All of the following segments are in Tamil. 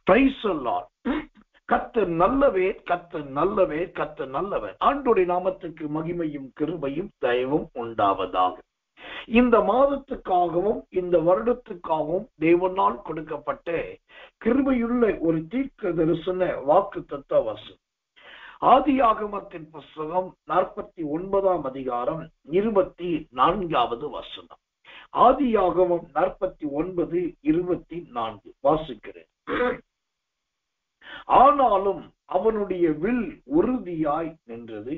Praise the Lord. கர்த்தர் நல்லவர், கர்த்தர் நல்லவர், கர்த்தர் நல்லவர். ஆண்டவருடைய நாமத்துக்கு மகிமையும் கிருபையும் தயவும் உண்டாவதாக. இந்த மாதத்துக்காகவும் இந்த வருடத்துக்காகவும் தேவனால் கொடுக்கப்பட்ட கிருபையுள்ள ஒரு தீர்க்க தரிசன வாக்குத்தத்த வசனம். ஆதியாகமத்தின் புஸ்தகம் 49ஆம் அதிகாரம் 24வது வசனம். ஆதியாகமம் 49:24 வாசிக்கிறேன். ஆனாலும் அவனுடைய வில் உறுதியாய் நின்றது,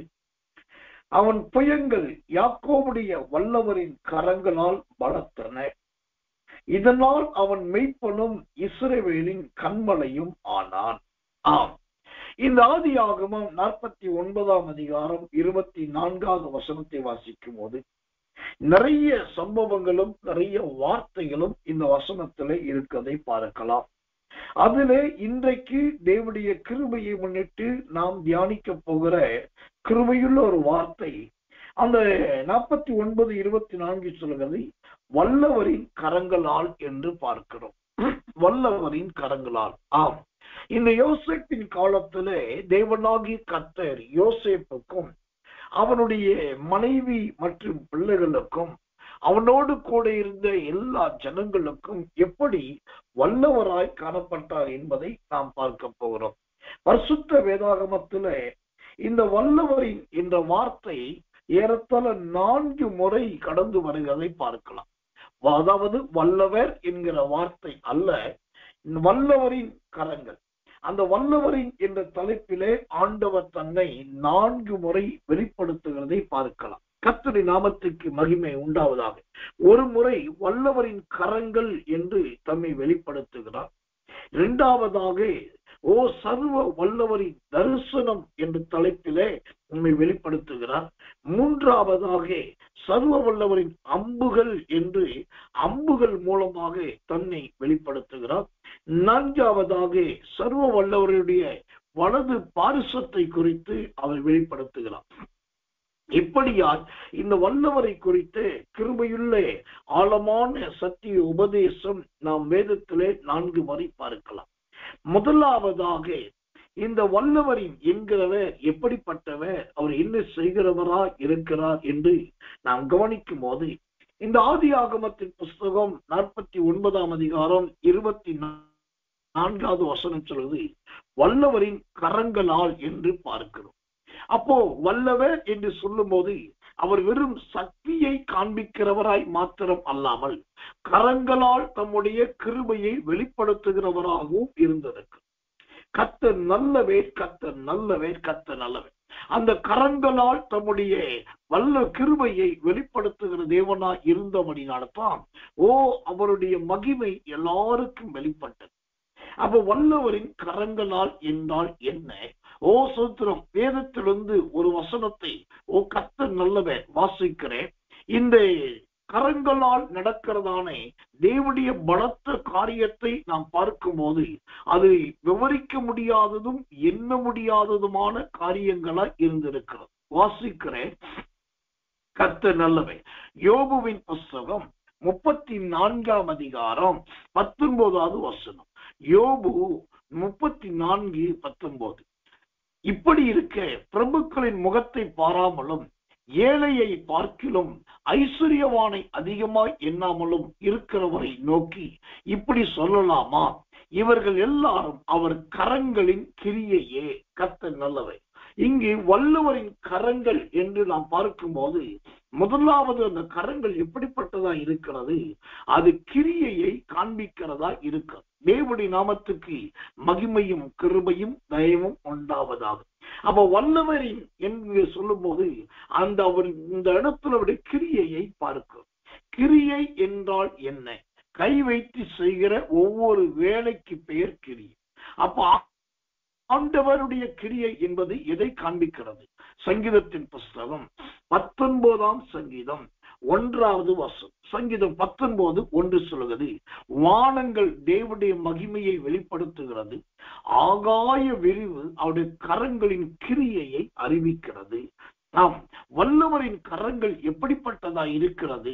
அவன் புயங்கள் யாக்கோபுடைய வல்லவரின் கரங்களால் பலத்தன, இதனால் அவன் மெய்ப்பனும் இஸ்ரவேலின் கண்மலையும் ஆனான். ஆம், இந்த ஆதியாகமம் 49ஆம் அதிகாரம் 24வது வசனத்தை வாசிக்கும் போது நிறைய சம்பவங்களும் நிறைய வார்த்தைகளும் இந்த வசனத்திலே இருக்கிறதை பார்க்கலாம். அதிலே இன்றைக்கு தேவனுடைய கிருபையை முன்னிட்டு நாம் தியானிக்க போகிற கிருபையுள்ள ஒரு வார்த்தை அந்த 49:24 சொல்கிறது, வல்லவரின் கரங்களால் என்று பார்க்கிறோம். வல்லவரின் கரங்களால். ஆம், இந்த யோசேப்பின் காலத்திலே தேவனாகி கர்த்தர் யோசேப்புக்கும் அவனுடைய மனைவி மற்றும் பிள்ளைகளுக்கும் அவனோடு கூட இருந்த எல்லா ஜனங்களுக்கும் எப்படி வல்லவராய் காணப்பட்டார் என்பதை நாம் பார்க்க போகிறோம். பரிசுத்த வேதாகமத்திலே இந்த வல்லவரின் என்ற வார்த்தை ஏறத்தாழ 4 முறை கடந்து வருவதை பார்க்கலாம். அதாவது வல்லவர் என்கிற வார்த்தை அல்ல, வல்லவரின் கரங்கள். அந்த வல்லவரின் என்ற தலைப்பிலே ஆண்டவர் தன்னை 4 முறை வெளிப்படுத்துகிறதை பார்க்கலாம். கர்த்தருடைய நாமத்துக்கு மகிமை உண்டாவதாக. ஒரு முறை வல்லவரின் கரங்கள் என்று தம்மை வெளிப்படுத்துகிறார். இரண்டாவதாக ஓ சர்வ வல்லவரின் தரிசனம் என்ற தலைப்பிலே நம்மை வெளிப்படுத்துகிறார். மூன்றாவதாக சர்வ வல்லவரின் அம்புகள் என்று அம்புகள் மூலமாக தன்னை வெளிப்படுத்துகிறார். நான்காவதாக சர்வ வல்லவருடைய வலது பாரிசத்தை குறித்து அவர் வெளிப்படுத்துகிறார். இப்படியால் இந்த வல்லவரை குறித்து கிருபையுள்ள ஆழமான சத்திய உபதேசம் நாம் வேதத்திலே 4 முறை பார்க்கலாம். முதலாவதாக இந்த வல்லவரின் என்கிறவர் எப்படிப்பட்டவர், அவர் என்ன செய்கிறவரா இருக்கிறார் என்று நாம் கவனிக்கும் போது இந்த ஆதியாகமத்தின் புஸ்தகம் 49ஆம் அதிகாரம் 24வது வசனம் சொல்வது வல்லவரின் கரங்களால் என்று பார்க்கிறோம். அப்போ வல்லவர் என்று சொல்லும் போது அவர் வெறும் சக்தியை காண்பிக்கிறவராய் மாத்திரம் அல்லாமல் கரங்களால் தம்முடைய கிருபையை வெளிப்படுத்துகிறவராகவும் இருந்ததற்கு. கர்த்தர் நல்லவர், கர்த்தர் நல்லவர், கர்த்தர் நல்லவர். அந்த கரங்களால் தம்முடைய வல்ல கிருபையை வெளிப்படுத்துகிற தேவனாய் இருந்தபடினால்தான் அவருடைய மகிமை எல்லாருக்கும் வெளிப்பட்டது. அப்ப வல்லவரின் கரங்களால் என்றால் என்ன? சோத்திரம். வேதத்திலிருந்து ஒரு வசனத்தை கர்த்தர் நல்லவர் வாசிக்கிறேன். இந்த கரங்களால் நடக்கிறதான தேவனுடைய பலத்த காரியத்தை நாம் பார்க்கும் போது அது விவரிக்க முடியாததும் எண்ண முடியாததுமான காரியங்களாய் இருந்திருக்கிறது. வாசிக்கிறேன், கர்த்தர் நல்லவர். யோபுவின் புஸ்தகம் 34ஆம் அதிகாரம் 19வது வசனம். யோபு 34:19. இப்படி இருக்க பிரபுக்களின் முகத்தை பாராமலும் ஏழையை பார்க்கிலும் ஐஸ்வர்யவானை அதிகமாய் எண்ணாமலும் இருக்கிறவரை நோக்கி இப்படி சொல்லலாமா? இவர்கள் எல்லாரும் அவர் கரங்களின் கிரியையே. கர்த்தர் நல்லவர். இங்கு வல்லவரின் கரங்கள் என்று நாம் பார்க்கும்போது முதலாவது அந்த கரங்கள் எப்படிப்பட்டதா இருக்கிறது? அது கிரியையை காண்பிக்கிறதா இருக்கிறது. தேவனுடைய நாமத்துக்கு மகிமையும் கிருபையும் தயவும் உண்டாவதாக. அப்ப வல்லவரின் என்று சொல்லும் போது அந்த அவர் இந்த இடத்துல அவருடைய கிரியையை பார்க்கிறோம். கிரியை என்றால் என்ன? கை வைத்து செய்கிற ஒவ்வொரு வேலைக்கு பெயர் கிரியை. அப்ப ஆண்டவருடைய கிரியை என்பது எதை காண்பிக்கிறது? சங்கீதத்தின் புஸ்தகம் 19ஆம் சங்கீதம் 1வது வசனம். சங்கீதம் 19:1 சொல்கிறது, வானங்கள் தேவனுடைய மகிமையை வெளிப்படுத்துகிறது, ஆகாய விரிவு அவருடைய கரங்களின் கிரியையை அறிவிக்கிறது. ஆம், வல்லவரின் கரங்கள் எப்படிப்பட்டதா இருக்கிறது?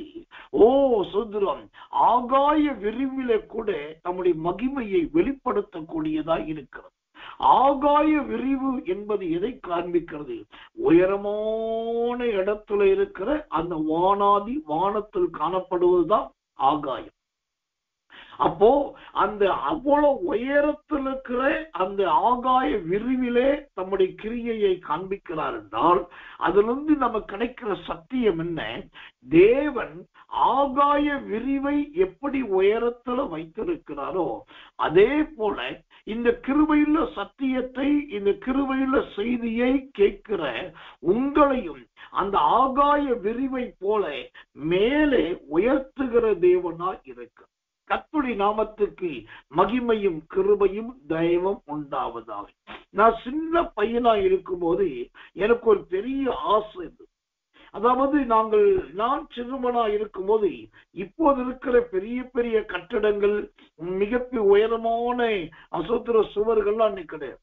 ஓ சுதந்திரம், ஆகாய விரிவிலே கூட நம்முடைய மகிமையை வெளிப்படுத்தக்கூடியதா இருக்கிறது. ஆகாய விரிவு என்பது எதை காண்பிக்கிறது? உயரமான இடத்துல இருக்கிற அந்த வானாதி வானத்தில் காணப்படுவதுதான் ஆகாயம். அப்போ அந்த அவ்வளவு உயரத்தில் இருக்கிற அந்த ஆகாய விரிவிலே நம்முடைய கிரியையை காண்பிக்கிறார் என்றால் அதிலிருந்து நமக்கு கிடைக்கிற சத்தியம் என்ன? தேவன் ஆகாய விரிவை எப்படி உயரத்துல வைத்திருக்கிறாரோ அதே போல இந்த கிருபையுள்ள சத்தியத்தை, இந்த கிருபையுள்ள செய்தியை கேட்கிற உங்களையும் அந்த ஆகாய விரிவை போல மேலே உயர்த்துகிற தேவனா இருக்கு. கர்த்தருடைய நாமத்துக்கு மகிமையும் கிருபையும் தயவும் உண்டாவதாக. நான் சின்ன பையனா இருக்கும் போது எனக்கு ஒரு பெரிய ஆசை இருந்தது. அதாவது நான் சிறுவனா இருக்கும் போது இப்போது இருக்கிற பெரிய பெரிய கட்டடங்கள், மிக உயரமான அசுத்திர சுவர்கள்லாம் அன்னைக்கு கிடையாது.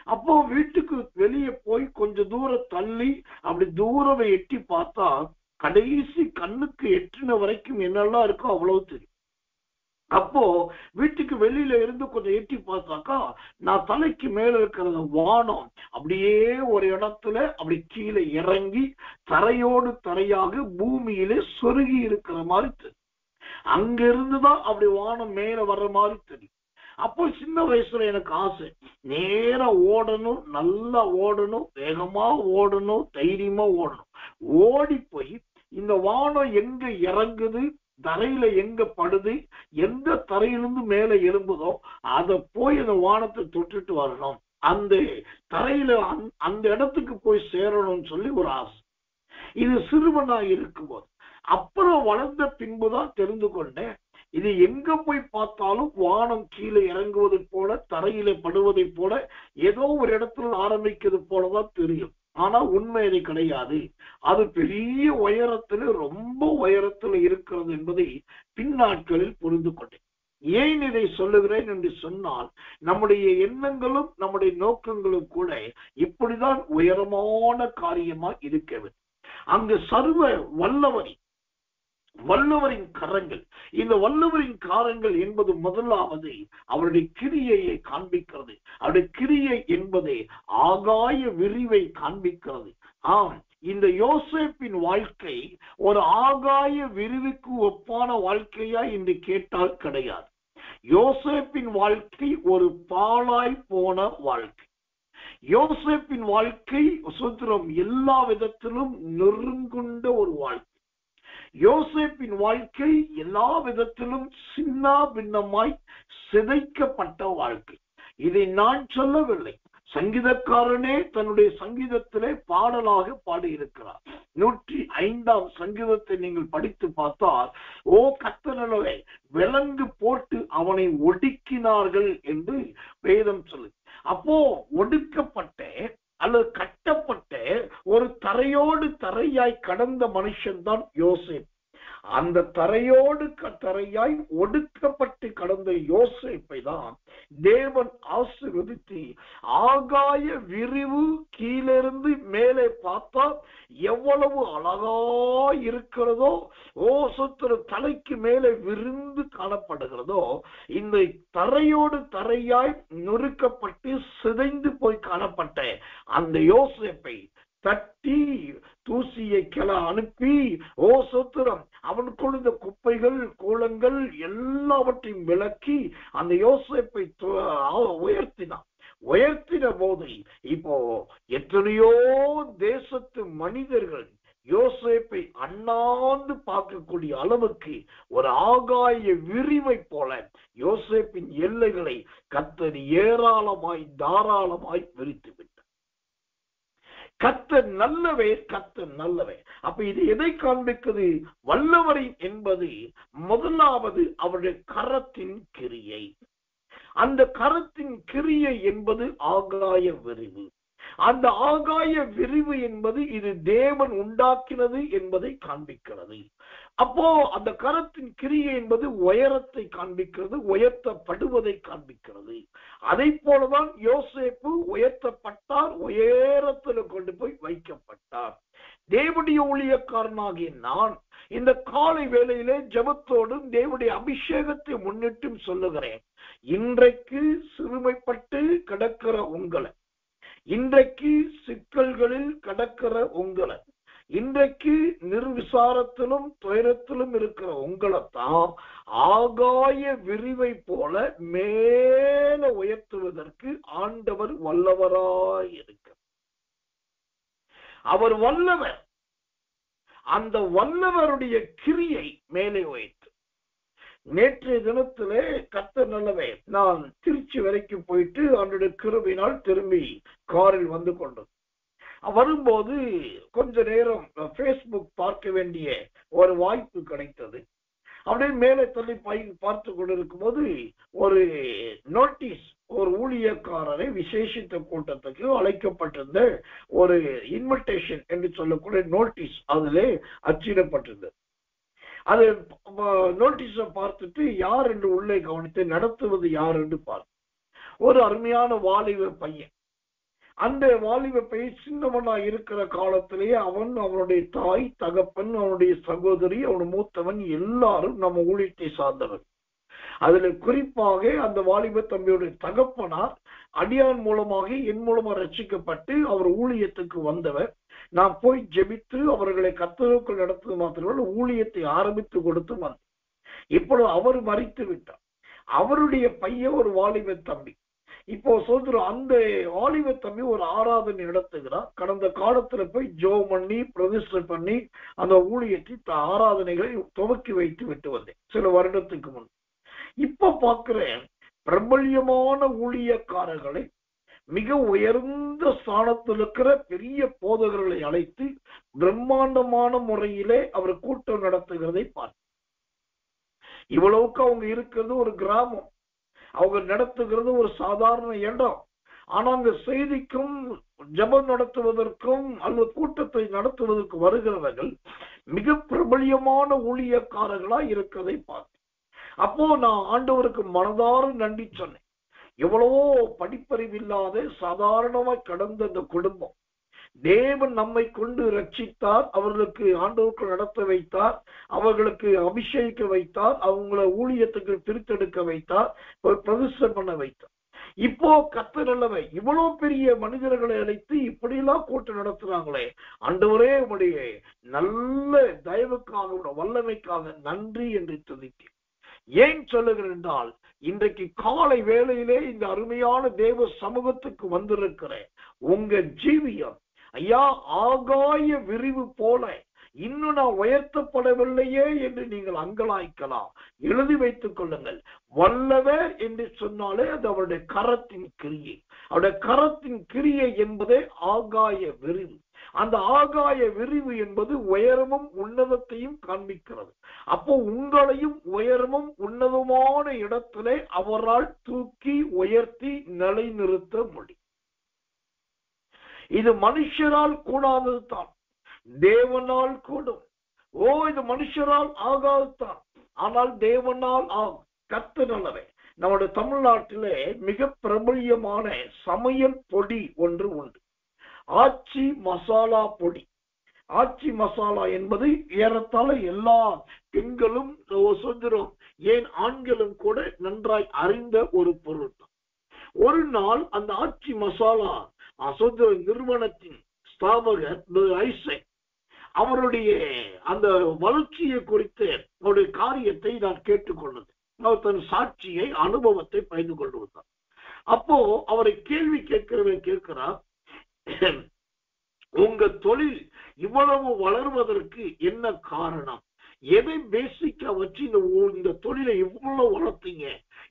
அப்போ வீட்டுக்கு வெளியே போய் கொஞ்சம் தூரம் தள்ளி அப்படி தூரம் எட்டி பார்த்தா கடைசி கண்ணுக்கு எட்டின வரைக்கும் என்னெல்லாம் இருக்கோ அவ்வளவு தெரியும். அப்போ வீட்டுக்கு வெளியில இருந்து கொஞ்சம் எட்டி பார்த்தாக்கா நான் தலைக்கு மேல இருக்கிற வானம் அப்படியே ஒரு இடத்துல அப்படி கீழே இறங்கி தரையோடு தரையாக பூமியிலே சொருகி இருக்கிற மாதிரி தெரியும். அங்க இருந்துதான் அப்படி வானம் மேல வர்ற மாதிரி தெரியும். அப்போ சின்ன வயசுல எனக்கு ஆசை, நேரா ஓடணும், நல்லா ஓடணும், வேகமா ஓடணும், தைரியமா ஓடணும். ஓடி போய் இந்த வானம் எங்க இறங்குது, தரையில எங்க படுது, எந்த தரையிலிருந்து மேல எழும்புதோ அதை போய் அந்த வானத்தை தொட்டுட்டு வரணும், அந்த தரையில அந்த இடத்துக்கு போய் சேரணும்னு சொல்லி ஒரு ஆசை. இது சிறுவனா இருக்கும்போது. அப்புறம் வளர்ந்த பின்புதான் தெரிந்து கொண்டேன், இது எங்க போய் பார்த்தாலும் வானம் கீழே இறங்குவதை போல, தரையில படுவதை போல, ஏதோ ஒரு இடத்துல ஆரம்பிக்கிறது போலதான் தெரியும். ஆனா உண்மை அது கிடையாது. அது பெரிய உயரத்துல, ரொம்ப உயரத்துல இருக்கிறது என்பதை பின்னாட்களில் புரிந்து கொண்டேன். ஏன் இதை சொல்லுகிறேன் என்று சொன்னால், நம்முடைய எண்ணங்களும் நம்முடைய நோக்கங்களும் கூட இப்படிதான் உயரமான காரியமா இருக்க வேண்டும். அங்கு சர்வ வல்லவரின் கரங்கள், இந்த வல்லவரின் காரங்கள் என்பது முதலாவது அவருடைய கிரியையை காண்பிக்கிறது. அவருடைய கிரியை என்பது ஆகாய விரிவை காண்பிக்கிறது. ஆம், இந்த யோசேப்பின் வாழ்க்கை ஒரு ஆகாய விரிவுக்கு ஒப்பான வாழ்க்கையா என்று கேட்டால் கிடையாது. யோசேப்பின் வாழ்க்கை ஒரு பாழாய் போன வாழ்க்கை. யோசேப்பின் வாழ்க்கை சுதந்திரம் எல்லா விதத்திலும் நெருங்குண்ட ஒரு வாழ்க்கை. யோசேப்பின் வாழ்க்கை எல்லா விதத்திலும் சின்ன பின்னமாய் சிதைக்கப்பட்ட வாழ்க்கை. இதை நான் சொல்லவில்லை, சங்கீதக்காரனே தன்னுடைய சங்கீதத்திலே பாடலாக பாடியிருக்கிறார். 105ஆம் சங்கீதத்தை நீங்கள் படித்து பார்த்தால், ஓ கர்த்தரே, விலங்கு போட்டு அவனை ஒடுக்கினார்கள் என்று வேதம் சொல்லு. அப்போ ஒடுக்கப்பட்ட அல்லது கட்டப்பட்ட ஒரு தரையோடு தரையாய் கடந்த மனுஷன் தான் யோசேப். அந்த தரையோடு தரையாய் ஒடுக்கப்பட்டு கடந்த யோசேப்பை தான் தேவன் ஆசீர்வதித்து ஆகாய விரிவு கீழிருந்து மேலே பார்த்தா எவ்வளவு அழகா இருக்கிறதோ, ஓசத்திர தலைக்கு மேலே விரிந்து காணப்படுகிறதோ, இந்த தரையோடு தரையாய் நொறுக்கப்பட்டு சிதைந்து போய் காணப்பட்ட அந்த யோசேப்பை தட்டி தூசியை கிள அனுப்பி, ஓ சோத்திரம், அவனுக்குள் இந்த குப்பைகள் கோலங்கள் எல்லாவற்றையும் விளக்கி அந்த யோசேப்பை உயர்த்தின போது இப்போ எத்தனையோ தேசத்து மனிதர்கள் யோசேப்பை அண்ணாந்து பார்க்கக்கூடிய அளவுக்கு ஒரு ஆகாய விரிவை போல யோசேப்பின் எல்லைகளை கர்த்தர் ஏராளமாய் தாராளமாய் விரித்து விட்டார். கர்த்தர் நல்லவே, கர்த்தர் நல்லவே. அப்ப இது எதை காண்பிக்கிறது? வல்லவரை என்பது முதலாவது அவருடைய கரத்தின் கிரியை. அந்த கரத்தின் கிரியை என்பது ஆகாய விரிவு. அந்த ஆகாய விரிவு என்பது இது தேவன் உண்டாக்கினது என்பதை காண்பிக்கிறது. அப்போ அந்த கரத்தின் கிரியை என்பது உயரத்தை காண்பிக்கிறது, உயர்த்தப்படுவதை காண்பிக்கிறது. அதை போலதான் யோசேப்பு உயர்த்தப்பட்டார், உயரத்தில் கொண்டு போய் வைக்கப்பட்டார். தேவனுடைய ஊழியக்காரனாகிய நான் இந்த காலை வேளையிலே ஜெபத்தோடும் தேவனுடைய அபிஷேகத்தை முன்னிட்டும் சொல்லுகிறேன். இன்றைக்கு சிறுமைப்பட்டு கிடக்கிற உங்களை, இன்றைக்கு சிக்கல்களில் கிடக்கிற உங்களை, இன்றைக்கு நிர்விசாரத்திலும் துயரத்திலும் இருக்கிற உங்களைத்தான் ஆகாய விரிவை போல மேல உயர்த்துவதற்கு ஆண்டவர் வல்லவராய் இருக்க. அவர் வல்லவர். அந்த வல்லவருடைய கிரியை மேலே உயர்த்து. நேற்றைய தினத்திலே கர்த்தர் நல்லவே, நான் திருச்சி வரைக்கும் போயிட்டு அவனுடைய கிருபையினால் திரும்பி காரில் வந்து கொண்டது. வரும்போது கொஞ்ச நேரம் பேஸ்புக் பார்க்க வேண்டிய ஒரு வாய்ப்பு கிடைத்தது. அப்படியே மேலே தள்ளி பார்த்து கொண்டிருக்கும் போது ஒரு நோட்டீஸ், ஒரு ஊழியக்காரரை விசேஷித்த கூட்டத்துக்கு அழைக்கப்பட்டிருந்த ஒரு இன்விடேஷன் என்று சொல்லக்கூடிய நோட்டீஸ் அதிலே அச்சிடப்பட்டிருந்தது. அது நோட்டீஸை பார்த்துட்டு யார் என்று உள்ளே கவனித்து நடத்துவது யார் என்று பார்த்து ஒரு அருமையான வாலிப பையன். அந்த வாலிப பையன் சின்னவனா இருக்கிற காலத்திலேயே அவன், அவனுடைய தாய் தகப்பன், அவனுடைய சகோதரி, அவனுடைய மூத்தவன் எல்லாரும் நம்ம ஊழியத்தை சார்ந்தவர். அதுல குறிப்பாக அந்த வாலிப தம்பியுடைய தகப்பனார் அடியான் மூலமாக என் மூலமா ரட்சிக்கப்பட்டு அவர் ஊழியத்துக்கு வந்தவர். நான் போய் ஜெபித்து அவர்களை கர்த்தருக்குள் நடத்துவது மாத்திரமல்ல, ஊழியத்தை ஆரம்பித்து கொடுத்து வந்தேன். இப்பொழுது அவர் மரித்து விட்டார். அவருடைய பையன் ஒரு வாலிப தம்பி. இப்போ சொல்றோம், அந்த வாலிப தம்பி ஒரு ஆராதனை நடத்துகிறார். கடந்த காலத்துல போய் ஜெபம் பண்ணி பிரதிஷ்டை பண்ணி அந்த ஊழியத்தை ஆராதனைகளை துவக்கி வைத்து விட்டு வந்தேன் சில வருடத்துக்கு முன். இப்ப பார்க்கிறேன், பிரபல்யமான ஊழியக்காரர்களை, மிக உயர்ந்த ஸ்தானத்தில் இருக்கிற பெரிய போதகர்களை அழைத்து பிரம்மாண்டமான முறையிலே அவர் கூட்டம் நடத்துகிறதை பார்த்து, இவ்வளவுக்கு அவங்க இருக்கிறது ஒரு கிராமம், அவங்க நடத்துகிறது ஒரு சாதாரண இடம். ஆனா அங்க செய்திக்கும் ஜெபம் நடத்துவதற்கும் அல்லது கூட்டத்தை நடத்துவதற்கு வருகிறவர்கள் மிக பிரபல்யமான ஊழியக்காரர்களா இருக்கிறதை பார்த்து, அப்போ நான் ஆண்டவருக்கு மனதார நன்றி சொன்னேன். எவ்வளவோ படிப்பறிவில்லாத சாதாரணமாய் கடந்த அந்த குடும்பம், தேவன் நம்மை கொண்டு ரட்சித்தார், அவர்களுக்கு ஆண்டவருக்கு நடத்த வைத்தார், அவர்களுக்கு அபிஷேகிக்க வைத்தார், அவங்கள ஊழியத்துக்கு பிரித்தெடுக்க வைத்தார், பிரதிஷ்டை பண்ண வைத்தார். இப்போ கர்த்தர் நல்லவை, இவ்வளவு பெரிய மனிதர்களை அழைத்து இப்படியெல்லாம் கூட்டம் நடத்துறாங்களே, ஆண்டவரே உடைய நல்ல தயவுக்காக வல்லமைக்காக நன்றி என்று துதித்தேன். ஏன் சொல்லுகிறேன் என்றால், இன்றைக்கு காலை வேளையிலே இந்த அருமையான தேவ சமூகத்துக்கு வந்திருக்கிற உங்க ஜீவியம், ஐயா, ஆகாய விரிவு போல இன்னும் நான் உயர்த்தப்படவில்லையே என்று நீங்கள் அங்கலாய்க்கலாம். எழுதி வைத்துக் கொள்ளுங்கள். வல்லவர் என்று சொன்னாலே அது அவருடைய கரத்தின் கிரியை. அவருடைய கரத்தின் கிரியை என்பதே ஆகாய விரிவு. அந்த ஆகாய விரிவு என்பது உயரமும் உன்னதத்தையும் காண்பிக்கிறது. அப்போ உங்களையும் உயரமும் உன்னதமான இடத்திலே அவரால் தூக்கி உயர்த்தி நிலைநிறுத்த முடியும். இது மனுஷரால் கூடாதது தான், தேவனால் கூடும். இது மனுஷரால் ஆகாதுதான், ஆனால் தேவனால் ஆகும். கர்த்தர் நல்லவே. நம்முடைய தமிழ்நாட்டிலே மிக பிரபல்யமான சமையல் பொடி ஒன்று உண்டு, ஆச்சி மசாலா பொடி. ஆச்சி மசாலா என்பது ஏறத்தாழ எல்லா பெண்களும் சொல்கிறோம், ஏன் ஆண்களும் கூட நன்றாய் அறிந்த ஒரு பொருள் தான். ஒரு நாள் அந்த ஆச்சி மசாலா நிறுவனத்தின் ஸ்தாபகர் ஐசக் அவருடைய அந்த வளர்ச்சியை குறித்த அவருடைய காரியத்தை நான் கேட்டுக்கொண்டது. அவர் தன் சாட்சியை, அனுபவத்தை பகிர்ந்து கொண்டு வந்தார். அப்போ அவரை கேள்வி கேட்கிறார், உங்க தொழில் இவ்வளவு வளர்வதற்கு என்ன காரணம்? எதை பேசிக்கா வச்சு இந்த தொழிலை இவ்வளவு வளர்த்தீங்க?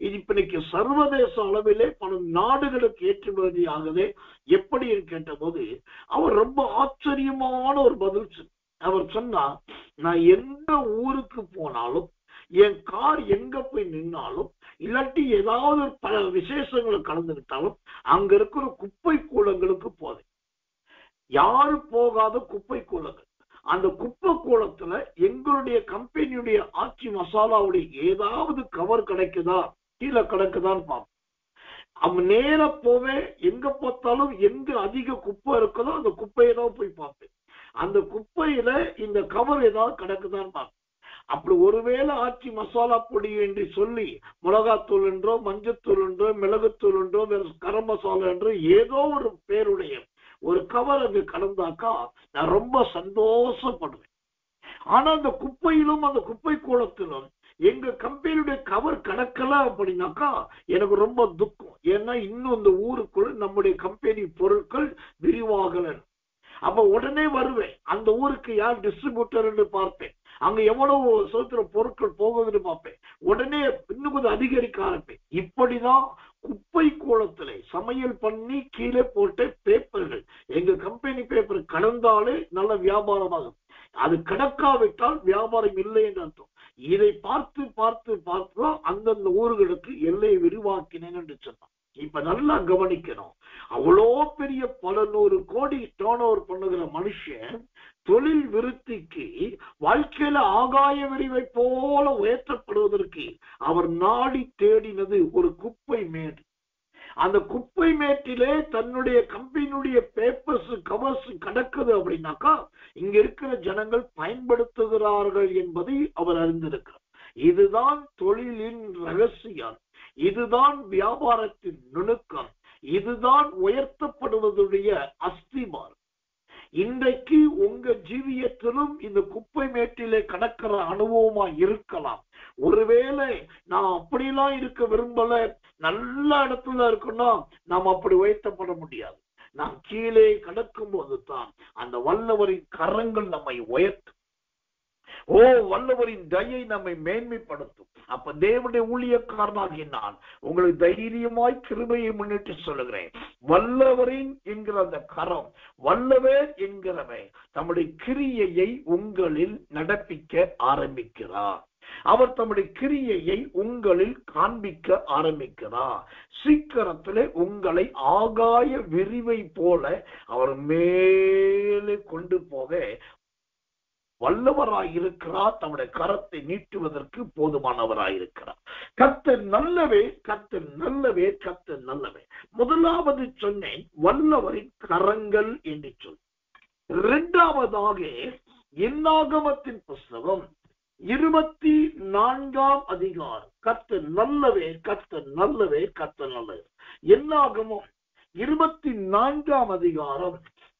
இது இப்ப இன்னைக்கு சர்வதேச அளவிலே பல நாடுகளுக்கு ஏற்றுமதி ஆகுது, எப்படி கேட்ட போது அவர் ரொம்ப ஆச்சரியமான ஒரு பதில் அவர் சொன்னா, நான் எந்த ஊருக்கு போனாலும், என் கார் எங்க போய் நின்னாலும், இல்லாட்டி ஏதாவது பல விசேஷங்களை கலந்துகிட்டாலும் அங்க இருக்கிற குப்பை கூலங்களுக்கு போதேன். யாரு போகாத குப்பை கூலங்கள், அந்த குப்பை கூலத்துல எங்களுடைய கம்பெனியுடைய ஆச்சி மசாலாவுடைய ஏதாவது கவர் கிடைக்குதா, கீழே கிடக்குதான்னு பார்ப்போம். அவன் நேர போவேன், எங்க பார்த்தாலும் எங்க அதிக குப்பை இருக்குதோ அந்த குப்பையை தான் போய் பார்ப்பேன். அந்த குப்பையில இந்த கவர் ஏதாவது கிடக்குதான் பார்க்கணும். அப்படி ஒருவேளை ஆச்சி மசாலா பொடி என்று சொல்லி மிளகாத்தூள் என்றோ மஞ்சத்தூள் என்றோ மிளகுத்தூள் என்றோ கரம் மசாலா என்றோ ஏதோ ஒரு பேருடைய ஒரு கவர் அங்கு கடந்தாக்கா நான் ரொம்ப சந்தோஷப்படுவேன். ஆனா அந்த குப்பையிலும் அந்த குப்பை கூடத்திலும் எங்க கம்பெனியுடைய கவர் கடக்கல அப்படின்னாக்கா எனக்கு ரொம்ப துக்கம். ஏன்னா இன்னும் இந்த ஊருக்குள் நம்முடைய கம்பெனி பொருட்கள் விரிவாகல. அப்ப உடனே வருவேன், அந்த ஊருக்கு யார் டிஸ்ட்ரிபியூட்டர் என்று பார்ப்பேன், அங்க எவ்வளவு சுதந்திர பொருட்கள் போகுதுன்னு பார்ப்பேன், உடனே இன்னும் கொஞ்சம் அதிகரிக்க ஆரம்பிப்பேன். இப்படிதான் குப்பை கூடத்துல சமையல் பண்ணி கீழே போட்ட பேப்பர்கள், எங்க கம்பெனி பேப்பர் கடந்தாலே நல்ல வியாபாரமாகும், அது கடக்காவிட்டால் வியாபாரம் இல்லை என்று அர்த்தம். இதை பார்த்து பார்த்து பார்த்து அந்தந்த ஊர்களுக்கு எல்லையை விரிவாக்கினேன் என்று சொன்னான். இப்ப நல்லா கவனிக்கணும், அவ்வளோ பெரிய பல 100 கோடி டர்ன் ஓவர் பண்ணுகிற மனுஷன் தொழில் விருத்திக்கு வாழ்க்கையில ஆகாய விரிவை போல உயர்த்தப்படுவதற்கு அவர் நாடி தேடினது ஒரு குப்பை மேடு. அந்த குப்பை மேட்டிலே தன்னுடைய கம்பெனியுடைய பேப்பர்ஸ் கவர்ஸ் கடக்குது அப்படின்னாக்கா இங்க இருக்கிற ஜனங்கள் பயன்படுத்துகிறார்கள் என்பதை அவர் அறிந்திருக்கிறார். இதுதான் தொழிலின் ரகசியம், இதுதான் வியாபாரத்தின் நுணுக்கம், இதுதான் உயர்த்தப்படுவதுடைய அஸ்திவாரம். இன்றைக்கு உங்க ஜீவியத்திலும் இந்த குப்பை மேட்டிலே கடக்கிற அனுபவமா இருக்கலாம். ஒருவேளை நான் அப்படிலாம் இருக்க விரும்பல, நல்ல இடத்துல இருக்குன்னா நாம் அப்படி உயர்த்தப்பட முடியாது. நாம் கீழே கடக்கும் போது தான் அந்த வல்லவரின் கரங்கள் நம்மை உயர்த்தும். வல்லவரின் தயை நம்மை மேன்மைப்படுத்தும். அப்ப தேவனுடைய ஊழியக்காரனாகிய நான் உங்களுக்கு தைரியமாய் கிருபையை முன்னிட்டு சொல்லுகிறேன், வல்லவரின் என்கிற அந்த கரம், வல்லவர் என்கிறவன் தம்முடைய கிரியையை உங்களில் நடப்பிக்க ஆரம்பிக்கிறார். அவர் தம்முடைய கிரியையை உங்களில் காண்பிக்க ஆரம்பிக்கிறார். சீக்கிரத்திலே உங்களை ஆகாய விரிவை போல அவர் மேலே கொண்டு போக வல்லவராயிருக்கிறார். தம்முடைய கரத்தை நீட்டுவதற்கு போதுமானவராயிருக்கிறார். கர்த்தர் நல்லவே, கர்த்தர் நல்லவே, கர்த்தர் நல்லவே. முதலாவது சொன்னேன் வல்லவரின் கரங்கள் என்று சொல். இரண்டாவதாக என்னாகமத்தின் புஸ்தகம் 24ஆம் அதிகாரம், கர்த்தர் நல்லவே, கர்த்தர் நல்லவே, கர்த்தர் நல்லவே. என்னாகமம் 24ஆம் அதிகாரம்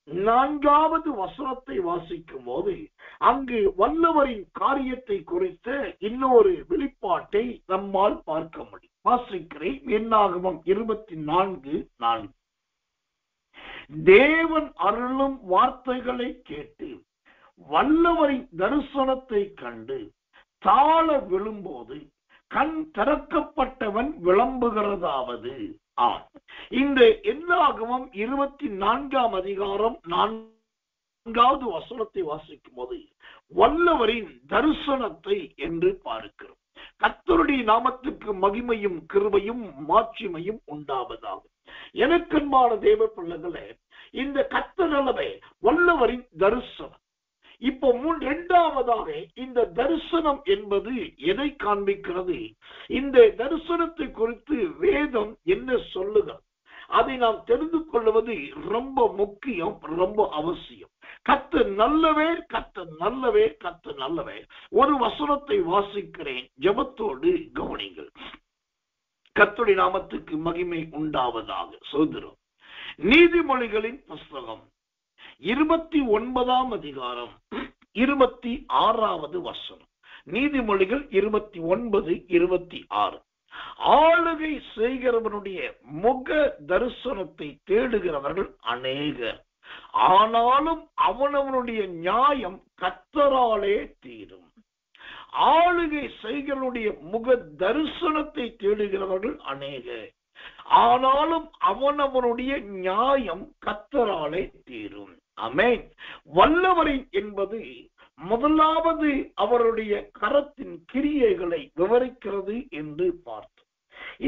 4வது வசனத்தை வாசிக்கும் போது அங்கு வல்லவரின் காரியத்தை குறித்த இன்னொரு வெளிப்பாட்டை நம்மால் பார்க்க முடியும். வாசிக்கிறேன். என்னாகமம் 24:4. தேவன் அருளும் வார்த்தைகளை கேட்டு வல்லவரின் தரிசனத்தை கண்டு தாழ விழும்போது கண் திறக்கப்பட்டவன் விளம்புகிறதாவது. இந்த என்னாகமம் 24ஆம் அதிகாரம் 4வது வசனத்தை வாசிக்கும் போது வல்லவரின் தரிசனத்தை என்று பார்க்கிறோம். கர்த்தருடைய நாமத்துக்கு மகிமையும் கிருபையும் மாட்சிமையும் உண்டாவதாக. எனக்கன்பான தேவ பிள்ளைகளே, இந்த கர்த்தர் நல்லவே வல்லவரின் தரிசனம். இப்போ இரண்டாவதாக இந்த தரிசனம் என்பது எதை காண்பிக்கிறது? இந்த தரிசனத்தை குறித்து வேதம் என்ன சொல்லுகிறது? அதை நாம் தெரிந்து கொள்வது ரொம்ப முக்கியம், ரொம்ப அவசியம். கர்த்தர் நல்லவே, கர்த்தர் நல்லவே, கர்த்தர் நல்லவே. ஒரு வசனத்தை வாசிக்கிறேன், ஜெபத்தோடு கவனிங்கள். கர்த்தருடைய நாமத்துக்கு மகிமை உண்டாவதாக. சோதரம், நீதிமொழிகளின் புஸ்தகம் 29ஆம் அதிகாரம் 26வது வசனம். நீதிமொழிகள் 29:26. ஆளுகை செய்கிறவனுடைய முக தரிசனத்தை தேடுகிறவர்கள் அநேகர், ஆனாலும் அவனவனுடைய நியாயம் கர்த்தராலே தீரும். ஆளுகை செய்கிறவனுடைய முக தரிசனத்தை தேடுகிறவர்கள் அநேகர், ஆனாலும் அவனவனுடைய நியாயம் கர்த்தராலே தீரும். ஆமென். வல்லவரின் என்பது முதலாவது அவருடைய கரத்தின் கிரியைகளை விவரிக்கிறது என்று பார்த்தோம்.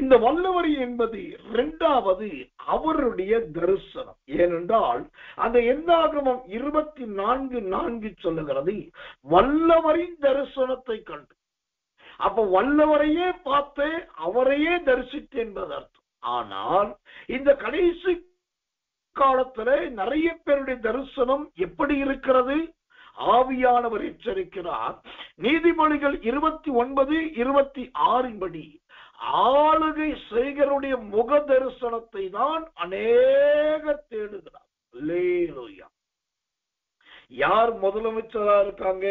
இந்த வல்லவரி என்பது இரண்டாவது அவருடைய தரிசனம். ஏனென்றால் அந்த என்னாகமம் 24:4 சொல்லுகிறது வல்லவரின் தரிசனத்தை கண்டு. அப்ப வல்லவரையே பார்த்து அவரையே தரிசித்து என்பது அர்த்தம். ஆனால் இந்த கடைசி காலத்துல நிறைய பேருடைய தரிசனம் எப்படி இருக்கிறது? ஆவியானவர் எச்சரிக்கிறார். நீதிமொழிகள் 29:26 படி ஆளுகை செய்கருடைய முக தரிசனத்தை தான் அநேக தேடுகிறார். அல்லேலூயா. யார் முதலமைச்சரா இருக்காங்க?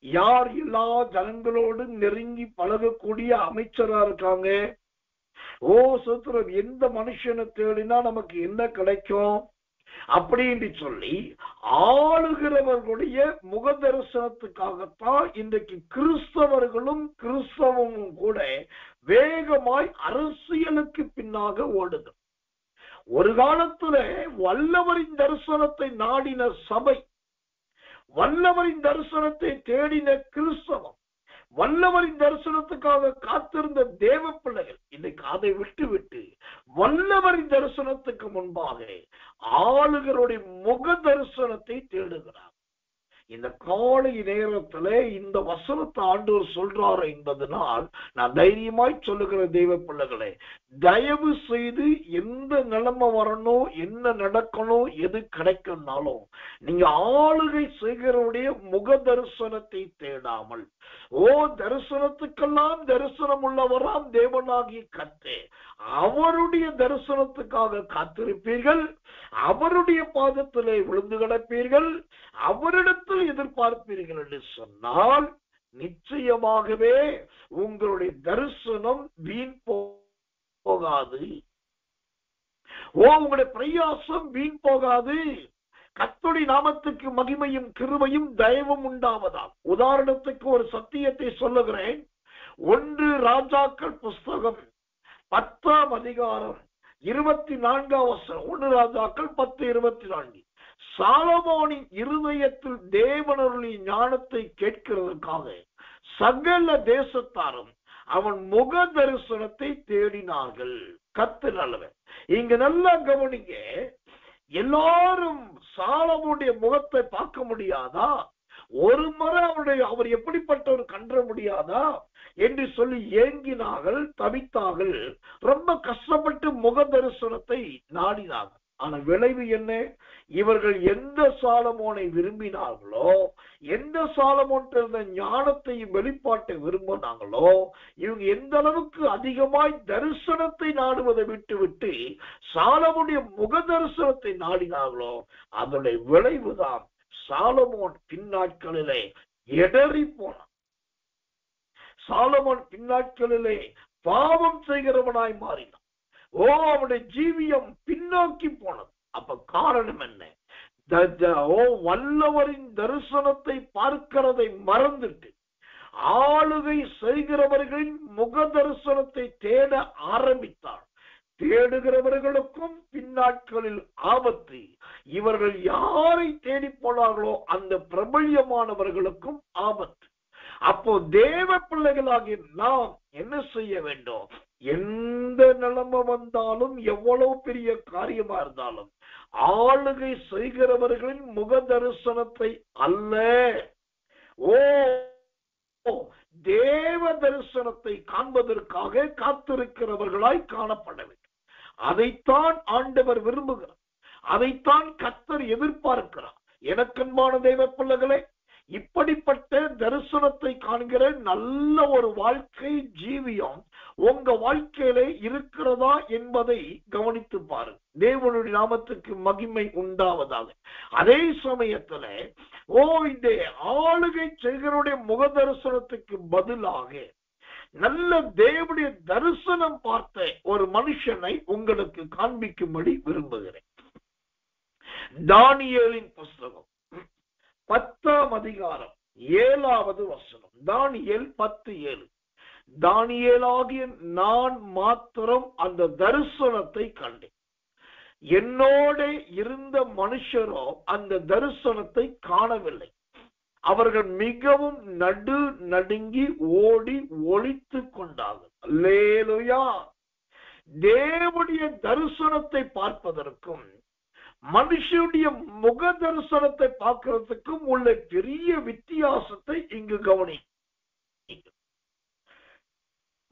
யார் எல்லா ஜனங்களோடு நெருங்கி பழகக்கூடிய அமைச்சரா இருக்காங்க? ஓ சோத்திரம், எந்த மனுஷனை தேடினா நமக்கு என்ன கிடைக்கும் அப்படின்னு சொல்லி ஆளுகிறவர்களுடைய முக தரிசனத்துக்காகத்தான் இன்றைக்கு கிறிஸ்தவர்களும் கிறிஸ்தவமும் கூட வேகமாய் அரசியலுக்கு பின்னாக ஓடுது. ஒரு காலத்துல வல்லவரின் தரிசனத்தை நாடின சபை, வல்லவரின் தரிசனத்தை தேடின கிறிஸ்தவம், வல்லவரின் தரிசனத்துக்காக காத்திருந்த தேவ பிள்ளைகள் இன்னைக்கு அதை விட்டு விட்டு வல்லவரின் தரிசனத்துக்கு முன்பாக ஆளுகளுடைய முக தரிசனத்தை தேடுகிறார். இந்த காலை நேரத்துல இந்த வசனத்தை ஆண்டவர் சொல்றாரு என்பதனால் நான் தைரியமாய் சொல்லுகிற தெய்வ பிள்ளைகளே, தயவு செய்து எந்த நிலைமை வரணும், என்ன நடக்கணும், எது கிடைக்கும்னாலும் நீங்க ஆளுகை செய்கிறவருடைய முக தரிசனத்தை தேடாமல், ஓ தரிசனத்துக்கெல்லாம் தரிசனம் உள்ளவராம் தேவனாகிய கர்த்தர், அவருடைய தரிசனத்துக்காக காத்திருப்பீர்கள், அவருடைய பாதத்திலே விழுந்து கிடப்பீர்கள், அவரிடத்தில் எதிர்பார்ப்பீர்கள் என்று சொன்னால் நிச்சயமாகவே உங்களுடைய தரிசனம் வீண் போகாது. உங்களுடைய பிரயாசம் வீண் போகாது. கர்த்தருடைய நாமத்துக்கு மகிமையும் கிருபையும் தயவும் உண்டாவதால். உதாரணத்துக்கு ஒரு சத்தியத்தை சொல்லுகிறேன். 1 ராஜாக்கள் புஸ்தகம் 10ஆம் அதிகாரம் 24ஆம் வசனம். 1 ராஜாக்கள் 10:24. சாலமோனின் இருதயத்தில் தேவனுடைய ஞானத்தை கேட்கிறதுக்காக சகல தேசத்தாரும் அவன் முக தரிசனத்தை தேடினார்கள். கர்த்தர் நல்லவர். இங்க நல்லா கவனிங்க. எல்லாரும் சாலமோனுடைய முகத்தை பார்க்க முடியாதா? ஒரு முறை அவர் எப்படிப்பட்டவர் கண்ட முடியாதா என்று சொல்லி ஏங்கினார்கள், தவித்தார்கள், ரொம்ப கஷ்டப்பட்டு முக தரிசனத்தை நாடினார்கள். ஆனா விளைவு என்ன? இவர்கள் எந்த சாலமோனை விரும்பினார்களோ, எந்த சாலமோன் இருந்த ஞானத்தையும் வெளிப்பாட்டை விரும்பினாங்களோ, இவங்க எந்த அளவுக்கு அதிகமாய் தரிசனத்தை நாடுவதை விட்டு விட்டு சாலமோனுடைய முக தரிசனத்தை நாடினார்களோ, அதனுடைய விளைவுதான் சாலமோன் பின்னாட்களிலே இடறி போனான். சாலமோன் பின்னாட்களிலே பாவம் செய்கிறவனாய் மாறினான். அவனுடைய ஜீவியம் பின்னோக்கி போனது. அப்ப காரணம் என்ன? வல்லவரின் தரிசனத்தை பார்க்கிறதை மறந்துட்டு ஆளுகை செய்கிறவர்களின் முக தரிசனத்தை தேட ஆரம்பித்தார். தேடுகிறவர்களுக்கும் பின்னாட்களில் ஆபத்து. இவர்கள் யாரை தேடி போனார்களோ அந்த பிரபல்யமானவர்களுக்கும் ஆபத்து. அப்போ தேவ பிள்ளைகளாகிய நாம் என்ன செய்ய வேண்டும்? எந்த நிலைமை வந்தாலும், எவ்வளவு பெரிய காரியமா இருந்தாலும், ஆளுகை செய்கிறவர்களின் முக தரிசனத்தை அல்ல, தேவ தரிசனத்தை காண்பதற்காக காத்திருக்கிறவர்களாய் காணப்பட வேண்டும். அதைத்தான் ஆண்டவர் விரும்புகிறார். அதைத்தான் கர்த்தர் எதிர்பார்க்கிறார். எனக்கன்பான தெய்வ பிள்ளைகளே, இப்படிப்பட்ட தரிசனத்தை காண்கிற நல்ல ஒரு வாழ்க்கை ஜீவியம் உங்க வாழ்க்கையில இருக்கிறதா என்பதை கவனித்து பாருங்க. தேவனுடைய நாமத்துக்கு மகிமை உண்டாவதாக. அதே சமயத்துல இந்த ஆளுகை செய்கிறவருடைய முக தரிசனத்துக்கு பதிலாக நல்ல தேவனுடைய தரிசனம் பார்த்த ஒரு மனுஷனை உங்களுக்கு காண்பிக்கும்படி விரும்புகிறேன். தானியேலின் புஸ்தகம் 10ஆம் அதிகாரம் 7வது வசனம். தானியேல் 10:7. தானியேலாகிய நான் மாத்திரம் அந்த தரிசனத்தை கண்டேன். என்னோட இருந்த மனுஷரோ அந்த தரிசனத்தை காணவில்லை. அவர்கள் மிகவும் நடுங்கி ஓடி ஒளித்து கொண்டார்கள். அல்லேலூயா. தேவனுடைய தரிசனத்தை பார்ப்பதற்கும் மனுஷனுடைய முக தரிசனத்தை பார்க்கிறதுக்கும் உள்ள பெரிய வித்தியாசத்தை இங்கு கவனி.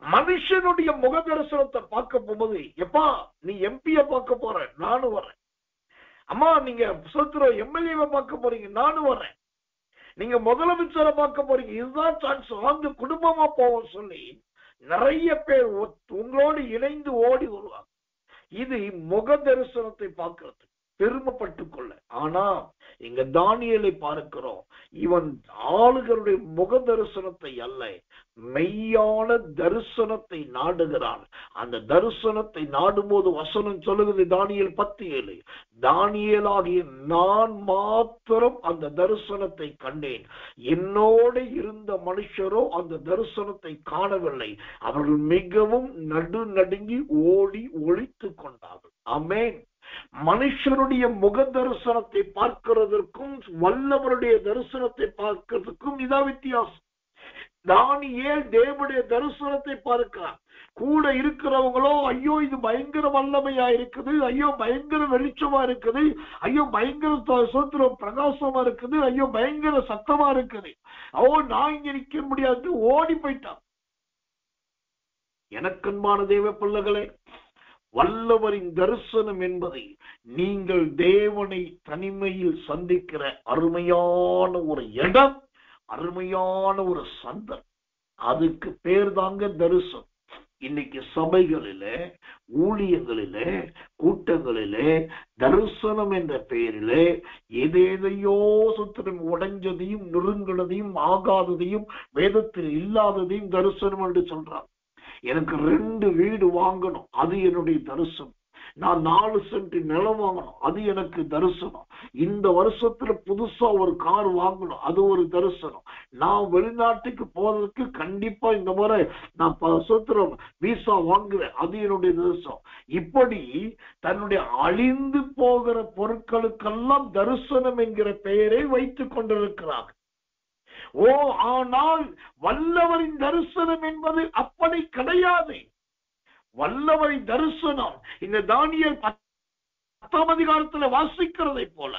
மனுஷனுடைய முக தரிசனத்தை பார்க்க போகும்போது, எப்பா நீ எம்பிய பார்க்க போற, நானும் வரேன். அம்மா நீங்க எம்எல்ஏவை பார்க்க போறீங்க, நானும் வரேன். நீங்க முதலமைச்சரை பார்க்க போறீங்க, இதுதான் சான்ஸ், வந்து குடும்பமா போவோம் சொல்லி நிறைய பேர் உங்களோடு இணைந்து ஓடி வருவாங்க. இது முக தரிசனத்தை பார்க்கிறது, பெருமைப்பட்டுக் கொள்ள. ஆனா இங்க தானியேலை பார்க்கிறோம், இவன் ஆளுகளுடைய முக தரிசனத்தை அல்ல, மெய்யான தரிசனத்தை நாடுகிறான். அந்த தரிசனத்தை நாடும்போது வசனம் சொல்லுகிறது, தானியேல் 10:7, தானியேலாகிய நான் மாத்திரம் அந்த தரிசனத்தை கண்டேன், என்னோடு இருந்த மனுஷரோ அந்த தரிசனத்தை காணவில்லை, அவர்கள் மிகவும் நடுநடுங்கி ஓடி ஒளித்துக் கொண்டார்கள். ஆமென். மனுஷனுடைய முக தரிசனத்தை பார்க்கிறதற்கும் வல்லவருடைய தரிசனத்தை பார்க்கிறதுக்கும் இதான் வித்தியாசம். தானியேல் தேவனுடைய தரிசனத்தை பார்க்கிறான். கூட இருக்கிறவங்களோ, ஐயோ இது பயங்கர வல்லமையா இருக்குது, ஐயோ பயங்கர வெளிச்சமா இருக்குது, ஐயோ பயங்கர சோத்திரம் பிரகாசமா இருக்குது, ஐயோ பயங்கர சத்தமா இருக்குது, நான் இங்க நிக்க முடியாது, ஓடி போயிட்டான். எனக்கன்பான தேவ பிள்ளைகளே, வல்லவரின் தரிசனம் என்பதை நீங்கள் தேவனை தனிமையில் சந்திக்கிற அருமையான ஒரு இடம், அருமையான ஒரு சந்தர்ப்பம். அதுக்கு பேர் தாங்க தரிசனம். இன்னைக்கு சபைகளிலே, ஊழியங்களிலே, கூட்டங்களிலே தரிசனம் என்ற பெயரிலே எதையோ சுத்திரம் உடைஞ்சதையும் நொறுங்கினதையும் ஆகாததையும் வேதத்தில் இல்லாததையும் தரிசனம் என்று சொல்றாங்க. எனக்கு 2 வீடு வாங்கணும், அது என்னுடைய தரிசனம். நான் 4 சென்ட் நிலம் வாங்கணும், அது எனக்கு தரிசனம். இந்த வருஷத்துல புதுசா ஒரு கார் வாங்கணும், அது ஒரு தரிசனம். நான் வெளிநாட்டுக்கு போறதுக்கு கண்டிப்பா இந்த முறை நான் விசா வாங்குவேன், அது என்னுடைய தரிசனம். இப்படி தன்னுடைய அழிந்து போகிற பொருட்களுக்கெல்லாம் தரிசனம் என்கிற பெயரை வைத்துக் கொண்டிருக்கிறார்கள். ஆனால் வல்லவரின் தரிசனம் என்பது அப்படி கிடையாது. வல்லவரின் தரிசனம் இந்த தானியேல் 10ஆம் அதிகாரத்துல வாசிக்கிறதை போல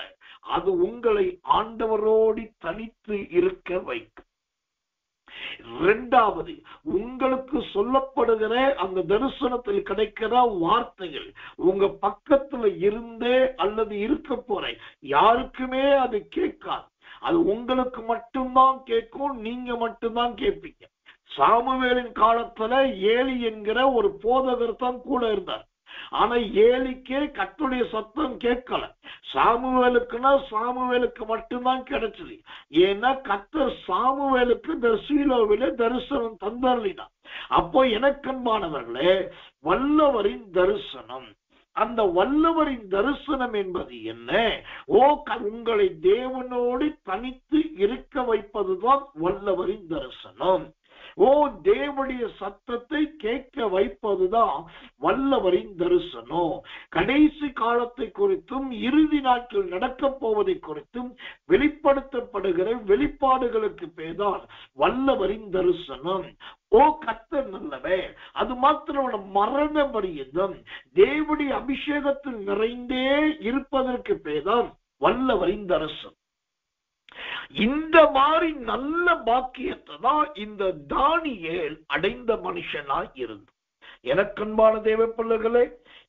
அது உங்களை ஆண்டவரோடு தனித்து இருக்க வைக்கும். 2வது, உங்களுக்கு சொல்லப்படுகிற அந்த தரிசனத்தில் கிடைக்கிற வார்த்தைகள் உங்க பக்கத்துல இருந்தே அல்லது இருக்க போற யாருக்குமே அது கேட்காது. அது உங்களுக்கு மட்டும்தான் கேட்கும், நீங்க மட்டும்தான் கேட்பீங்க. சாமுவேலின் காலத்துல ஏலி என்கிற ஒரு போதகர் தான் கூட இருந்தார். ஆனா ஏலிக்கே கர்த்தருடைய சத்தம் கேட்கல. சாமுவேலுக்கு மட்டும்தான் கிடைச்சது. ஏன்னா கர்த்தர் சாமுவேலுக்கு இந்த சீலோவில தரிசனம் தந்தருளினார். அப்போ எனக்கன்பானவர்களே, வல்லவரின் தரிசனம், அந்த வல்லவரின் தரிசனம் என்பது என்ன? உங்களை தேவனோடு தனித்து இருக்க வைப்பதுதான் வல்லவரின் தரிசனம். தேவனுடைய சத்தத்தை கேட்க வைப்பதுதான் வல்லவரின் தரிசனம். கடைசி காலத்தை குறித்தும் இறுதி நாட்கள் நடக்க போவதை குறித்தும் வெளிப்படுத்தப்படுகிற வெளிப்பாடுகளுக்கு பேர்தான் வல்லவரின் தரிசனம். கர்த்தர் நல்லவே, அது மாத்திரம் மரண பரியந்தம் தேவனுடைய அபிஷேகத்தில் நிறைந்தே இருப்பதற்கு பேர்தான் வல்லவரின் தரிசனம். இந்த மாதிரி நல்ல பாக்கியத்தை தான் இந்த தானியேல் அடைந்த மனுஷனாய் இருந்து. எனக்கன்பான தேவ பிள்ளைகளே,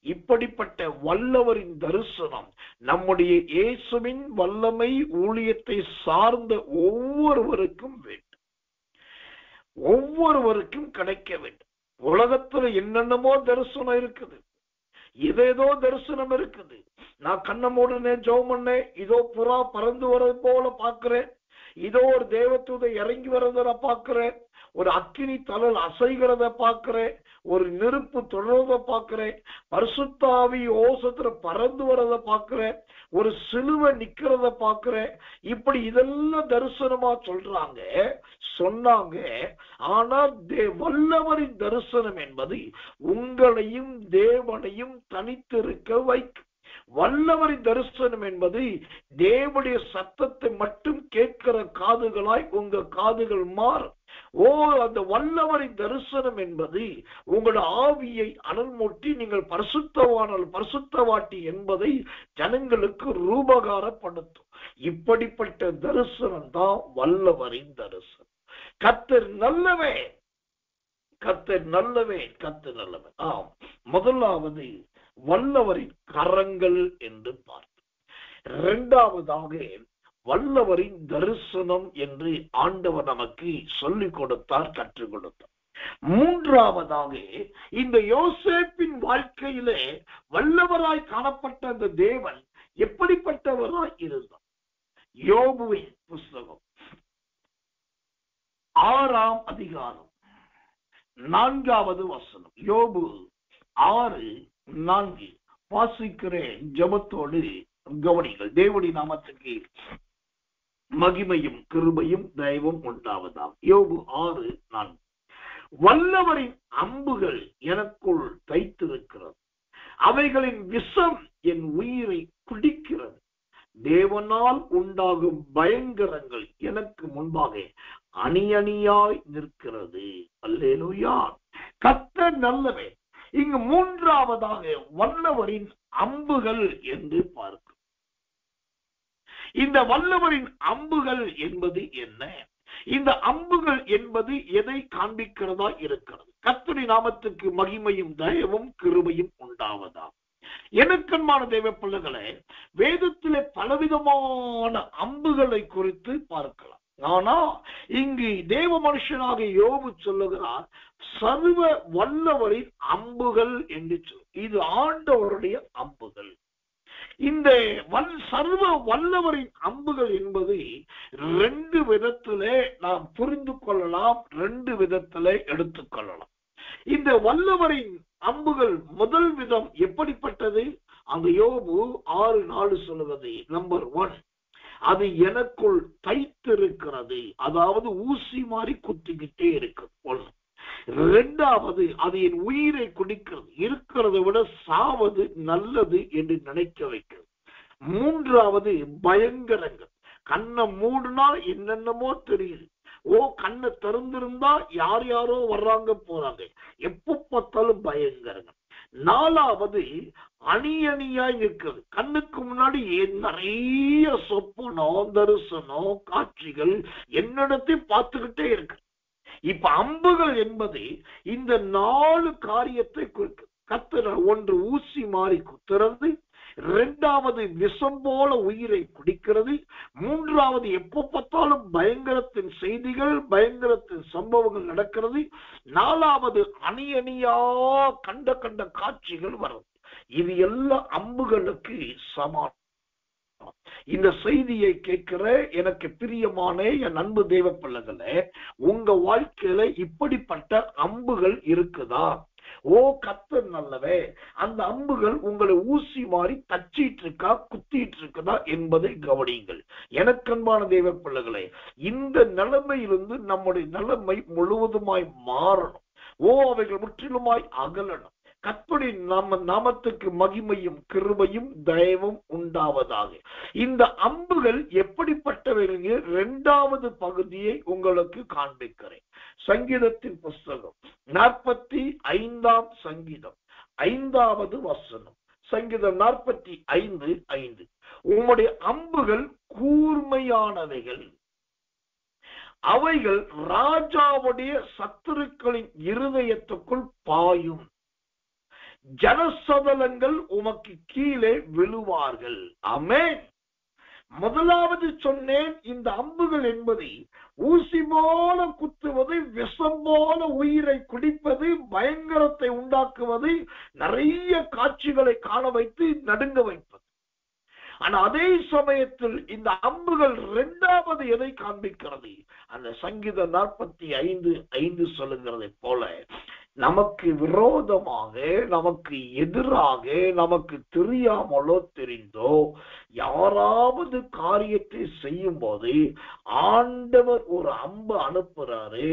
இப்படிப்பட்ட வல்லவரின் தரிசனம் நம்முடைய இயேசுவின் வல்லமை ஊழியத்தை சார்ந்த ஒவ்வொருவருக்கும் வேண்டும், ஒவ்வொருவருக்கும் கிடைக்க வேண்டும். உலகத்துல என்னென்னமோ தரிசனம் இருக்குது, இதேதோ தரிசனம் இருக்குது. நான் கண்ண மூடனே ஜெபம் பண்ணேன், இதோ புறா பறந்து வர்றது போல பாக்குறேன், இதோ ஒரு தேவதூதை இறங்கி வர்றத பாக்குறேன், ஒரு அக்கினி தழல் அசைகிறத பாக்குறேன், ஒரு நெருப்பு தொடர்றத பாக்குறேன், பரிசுத்த ஆவி ஓசத்துல பறந்து வர்றத பாக்குறேன், ஒரு சிலுவை நிக்கிறத பாக்குறேன். இப்படி இதெல்லாம் தரிசனமா சொன்னாங்க. ஆனா வல்லவரின் தரிசனம் என்பது உங்களையும் தேவனையும் தனித்திருக்க வைக்கும். வல்லவரின் தரிசனம் என்பது தேவனுடைய சத்தத்தை மட்டும் கேட்கிற காதுகளாய் உங்க காதுகள் மாறும். அந்த வல்லவரின் தரிசனம் என்பது உங்களோட ஆவியை அனல் மூட்டி நீங்கள் பரிசுத்தவானால் பரிசுத்தவாட்டி என்பதை ஜனங்களுக்கு ரூபகாரப்படுத்தும். இப்படிப்பட்ட தரிசனம் தான் வல்லவரின் தரிசனம். கர்த்தர் நல்லவே, கர்த்தர் நல்லவன், கர்த்தர் நல்லவன். முதலாவது வல்லவரின் கரங்கள் என்று பார்த்தோம். இரண்டாவதாக வல்லவரின் தரிசனம் என்று ஆண்டவர் நமக்கு சொல்லிக் கொடுத்தார், கற்றுக் கொடுத்தார். மூன்றாவதாக இந்த யோசேப்பின் வாழ்க்கையிலே வல்லவராய் காணப்பட்ட அந்த தேவன் எப்படிப்பட்டவராய் இருந்தார்? யோபுவின் புஸ்தகம் 6ஆம் அதிகாரம் 4வது வசனம். யோபு 6:4 வாசிக்கிறேன், ஜெபத்தோடு கவனிங்கள். தேவனுடைய நாமத்துக்கு மகிமையும் கிருபையும் தயவும் உண்டாவதாம். யோபு 6:4. வல்லவரின் அம்புகள் எனக்குள் தைத்திருக்கிறது, அவைகளின் விஷம் என் உயிரை குடிக்கிறது. தேவனால் உண்டாகும் பயங்கரங்கள் எனக்கு முன்பாக அணி அணியாய் நிற்கிறது. அல்லேலூயா. கர்த்தர் நல்லவன். இங்கு மூன்றாவதாக வல்லவரின் அம்புகள் என்று பார்க்கிறோம். இந்த வல்லவரின் அம்புகள் என்பது என்ன? இந்த அம்புகள் என்பது எதை காண்பிக்கிறதா இருக்கிறது? கர்த்தருடைய நாமத்துக்கு மகிமையும் தயவும் கிருபையும் உண்டாவதா. எனக்கன்பான தேவ பிள்ளைகளே, வேதத்திலே பலவிதமான அம்புகளை குறித்து பார்க்கலாம். ஆனா இங்கு தேவ மனுஷனாக யோபு சொல்லுகிறார், சர்வ வல்லவரின் அம்புகள் என்று சொல். இது ஆண்டவருடைய அம்புகள். இந்த சர்வ வல்லவரின் அம்புகள் என்பது 2 விதத்திலே நாம் புரிந்து கொள்ளலாம், 2 விதத்திலே எடுத்துக்கொள்ளலாம். இந்த வல்லவரின் அம்புகள் முதல் விதம் எப்படிப்பட்டது? அந்த யோபு 6:4 சொல்லுவது, நம்பர் 1, அது எனக்குள் தைத்திருக்கிறது, அதாவது ஊசி மாதிரி குத்திக்கிட்டே இருக்கு. 1. 2வது, அது என் உயிரை குடிக்கிறது, இருக்கிறத விட சாவது நல்லது என்று நினைக்க வைக்கிறது. 3வது, பயங்கரங்கள். கண்ணை மூடுனா என்னென்னமோ தெரியுது. கண்ணை திறந்திருந்தா யார் யாரோ வர்றாங்க போறாங்க, எப்ப பார்த்தாலும் பயங்கரங்கள். 4வது, அணி அணியாய் நிற்கிறது. கண்ணுக்கு முன்னாடி நிறைய சொப்பனம், தரிசனம், காட்சிகள் என்னிடத்தையும் பார்த்துக்கிட்டே இருக்கு. இப்ப அம்புகள் என்பது இந்த 4 காரியத்தை குறிக்கும். கர்த்தர் 1 ஊசி மாறி குத்துறது, 2வது விஷம் போல உயிரை குடிக்கிறது, 3வது எப்ப பார்த்தாலும் பயங்கரத்தின் செய்திகள், பயங்கரத்தின் சம்பவங்கள் நடக்கிறது, 4வது அணி அணியா கண்ட காட்சிகள் வரும். இது எல்லாம் அம்புகளுக்கு சமானம். இந்த செய்தியை கேட்கிற எனக்கு பிரியமான என் அன்பு தேவ பிள்ளைகளே, உங்க வாழ்க்கையில இப்படிப்பட்ட அம்புகள் இருக்குதா? கர்த்தர் நல்லவே. அந்த அம்புகள் உங்களை ஊசி மாறி தச்சிட்டு இருக்கா, குத்திட்டு இருக்குதா என்பதை கவனியுங்கள். எனக்கன்பான தேவ பிள்ளைகளே, இந்த நிலைமையிலிருந்து நம்முடைய நிலைமை முழுவதுமாய் மாறணும். அவைகள் முற்றிலுமாய் அகலணும். கர்த்தருடைய நாமத்துக்கு மகிமையும் கிருபையும் தயவும் உண்டாவதாக. இந்த அம்புகள் எப்படிப்பட்டவைகள்? 2வது பகுதியை உங்களுக்கு காண்பிக்கிறேன். சங்கீதத்தின் புஸ்தகம் 45ஆம் சங்கீதம் 5வது வசனம். சங்கீதம் 45:5. உம்முடைய அம்புகள் கூர்மையானவைகள், அவைகள் ராஜாவுடைய சத்துருக்களின் இருதயத்துக்குள் பாயும், ஜனசதலங்கள் உமக்கு கீழே விழுவார்கள். ஆமென். முதலாவது சொன்னேன், இந்த அம்புகள் என்பது ஊசி போல குத்துவது, விஷம் போல உயிரை குடிப்பது, பயங்கரத்தை உண்டாக்குவது, நிறைய காட்சிகளை காண வைத்து நடுங்க வைப்பது. ஆனா அதே சமயத்தில் இந்த அம்புகள் 2வது எதை காண்பிக்கிறது? அந்த சங்கீதம் 45:5 சொல்லுகிறதை போல, நமக்கு விரோதமாக, நமக்கு எதிராக, நமக்கு தெரியாமலோ தெரிந்தோ யாராவது காரியத்தை செய்யும் போது ஆண்டவர் ஒரு அம்பு அனுப்புறாரு.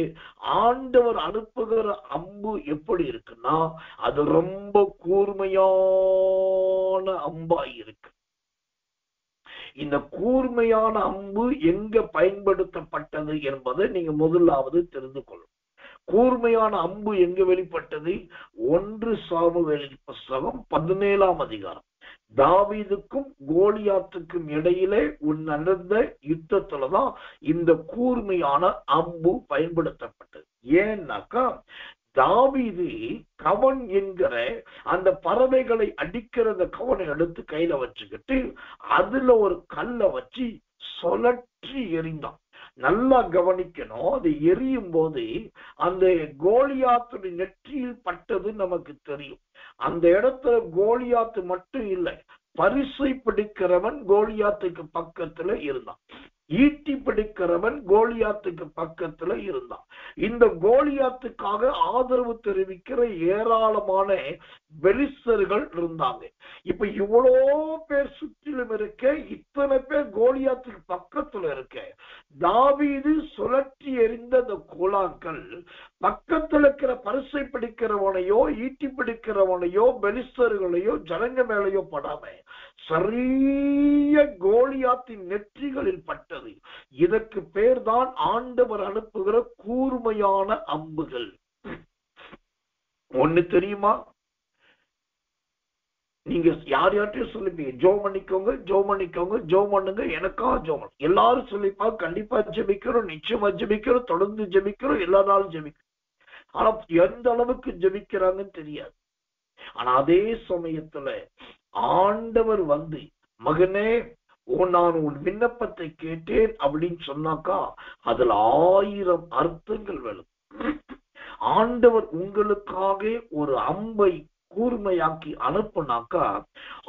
ஆண்டவர் அனுப்புகிற அம்பு எப்படி இருக்குன்னா, அது ரொம்ப கூர்மையான அம்பா இருக்கு. இந்த கூர்மையான அம்பு எங்க பயன்படுத்தப்பட்டது என்பதை நீங்க முதலாவது தெரிந்து கொள்ளும். கூர்மையான அம்பு எங்க வெளிப்பட்டது? 1 சாமுவேலின் புஸ்தகம் 17ஆம் அதிகாரம். தாவீதுக்கும் கோலியாத்துக்கும் இடையிலே நடந்த யுத்தத்துலதான் இந்த கூர்மையான அம்பு பயன்படுத்தப்பட்டது. ஏன்னாக்கா, தாவீது கவன் என்கிற அந்த பறவைகளை அடிக்கிற அந்த கவனை எடுத்து கையில வச்சுக்கிட்டு அதுல ஒரு கல்லை வச்சு சுழற்றி எறிந்தான். நல்லா கவனிக்கணும், அது எரியும் போது அந்த கோலியாத்துடைய நெற்றியில் பட்டது நமக்கு தெரியும். அந்த இடத்துல கோலியாத்து மட்டும் இல்லை, பரிசை பிடிக்கிறவன் கோலியாத்துக்கு பக்கத்துல இருந்தான், ஈட்டி பிடிக்கிறவன் கோலியாத்துக்கு பக்கத்துல இருந்தான். இந்த கோலியாத்துக்காக ஆதரவு தெரிவிக்கிற ஏராளமான பெலிஸ்தர்கள் இருந்தாங்க. இப்ப இவ்வளோ பேர் சுற்றிலும் இருக்க, இத்தனை பேர் கோலியாத்துக்கு பக்கத்துல இருக்க, தாவீது சுழற்றி எறிந்த அந்த கோலாக்கள் பக்கத்துல இருக்கிற பரிசை பிடிக்கிறவனையோ ஈட்டி பிடிக்கிறவனையோ பெலிஸ்தர்களையோ ஜனங்க மேலையோ படாம சரிய கோலியாத்தின் நெற்றிகளில் பட்டது. இதற்கு பேர் தான் ஆண்டவர் அனுப்புகிற கூர்மையான அம்புகள். ஒண்ணு தெரியுமா, நீங்க யார் யார்ட்டையும் சொல்லிப்பீங்க, ஜோ பண்ணிக்கோங்க ஜோ பண்ணிக்கோங்க ஜோ பண்ணுங்க, எனக்கா ஜோ பண்ண எல்லாரும் சொல்லிப்பா, கண்டிப்பா ஜெபிக்கிறோம், நிச்சயமா ஜெபிக்கிறோம், தொடர்ந்து ஜெபிக்கிறோம், எல்லா நாளும் ஜெபிக்கிறோம். ஆனா எந்த அளவுக்கு ஜெபிக்கிறாங்கன்னு தெரியாது. ஆனா அதே சமயத்துல ஆண்டவர் வந்து, மகனே நான் உன் விண்ணப்பத்தை கேட்டேன் அப்படின்னு சொன்னாக்கா அதுல 1000 அர்த்தங்கள் வரும். ஆண்டவர் உங்களுக்காக ஒரு அம்பை கூர்மையாக்கி அனுப்புனாக்கா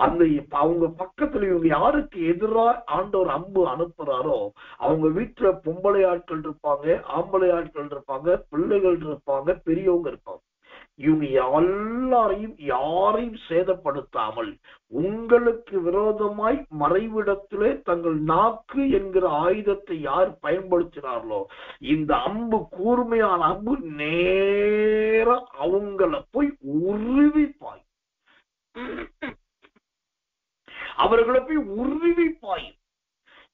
அந்த அவங்க பக்கத்துல இவங்க யாருக்கு எதிராக ஆண்டவர் அம்பு அனுப்புறாரோ அவங்க வீட்டுல பொம்பளை ஆட்கள் இருப்பாங்க, ஆம்பளை ஆட்கள் இருப்பாங்க, பிள்ளைகள் இருப்பாங்க, பெரியவங்க இருப்பாங்க. இவங்க எல்லாரையும் யாரையும் சேதப்படுத்தாமல் உங்களுக்கு விரோதமாய் மறைவிடத்திலே தங்கள் நாக்கு என்கிற ஆயுதத்தை யார் பயன்படுத்தினார்களோ இந்த அம்பு, கூர்மையான அம்பு நேர அவங்கள போய் உருவிப்பாய், அவர்களை போய் உருவிப்பாய்.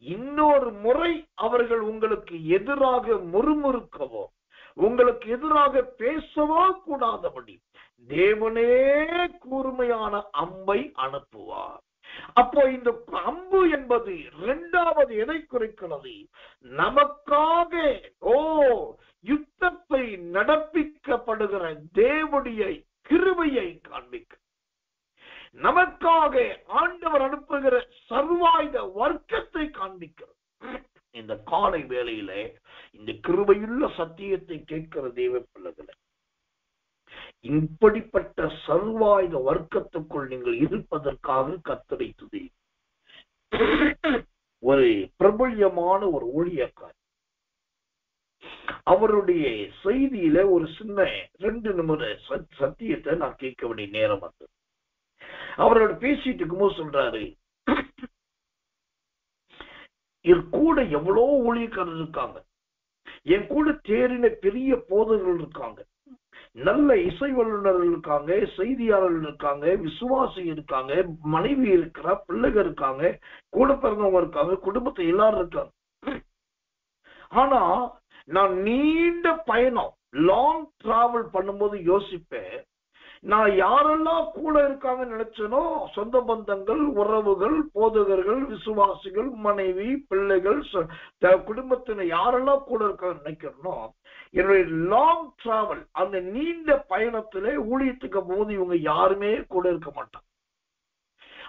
இன்னொரு முறை அவர்கள் உங்களுக்கு எதிராக முறுமுறுக்கவோ உங்களுக்கு எதிராக பேசவோ கூடாதபடி தேவனே கூர்மையான அம்பை அனுப்புவார். அப்போ இந்த அம்பு என்பது இரண்டாவது எதை குறிக்கிறது, நமக்காக யுத்தத்தை நடப்பிக்கப்படுகிற தேவனுடைய கிருபையை காண்பிக்க, நமக்காக ஆண்டவர் அனுப்புகிற சர்வாயுத வர்க்கத்தை காண்பிக்கிறது. இந்த காலை வேளையில இந்த கிருபையுள்ள சத்தியத்தை கேட்கிற தேவ பிள்ளைகளை, இப்படிப்பட்ட சர்வாயுத வர்க்கத்துக்குள் நீங்கள் இருப்பதற்காக கர்த்தரை துதி. ஒரு பிரபல்யமான ஒரு ஊழியக்காரர், அவருடைய செய்தியில ஒரு சின்ன 2 நிமிட சத்தியத்தை நான் கேட்க வேண்டிய நேரம் வந்தது. அவரோட பேசிட்டு இருக்கும்போது சொல்றாரு, என் கூட எவ்வளோ ஊழியக்காரர் இருக்காங்க, என் கூட தேறின பெரிய போதகர்கள் இருக்காங்க, நல்ல இசை வல்லுநர்கள் இருக்காங்க, செய்தியாளர்கள் இருக்காங்க, விசுவாசி இருக்காங்க, மனைவி இருக்கிறா, பிள்ளைகள் இருக்காங்க, கூட பிறந்தவங்க இருக்காங்க, குடும்பத்தை எல்லாரும் இருக்காங்க. ஆனா நான் நீண்ட பயணம் லாங் டிராவல் பண்ணும்போது யோசிப்பேன், நான் யாரெல்லாம் கூட இருக்காங்கன்னு நினைச்சனோ, சொந்த பந்தங்கள், உறவுகள், போதகர்கள், விசுவாசிகள், மனைவி, பிள்ளைகள், குடும்பத்தினர் யாரெல்லாம் கூட இருக்காங்க நினைக்கிறனோ, என்னுடைய லாங் டிராவல் அந்த நீண்ட பயணத்திலே ஊழியத்துக்கு போது இவங்க யாருமே கூட இருக்க மாட்டாங்க.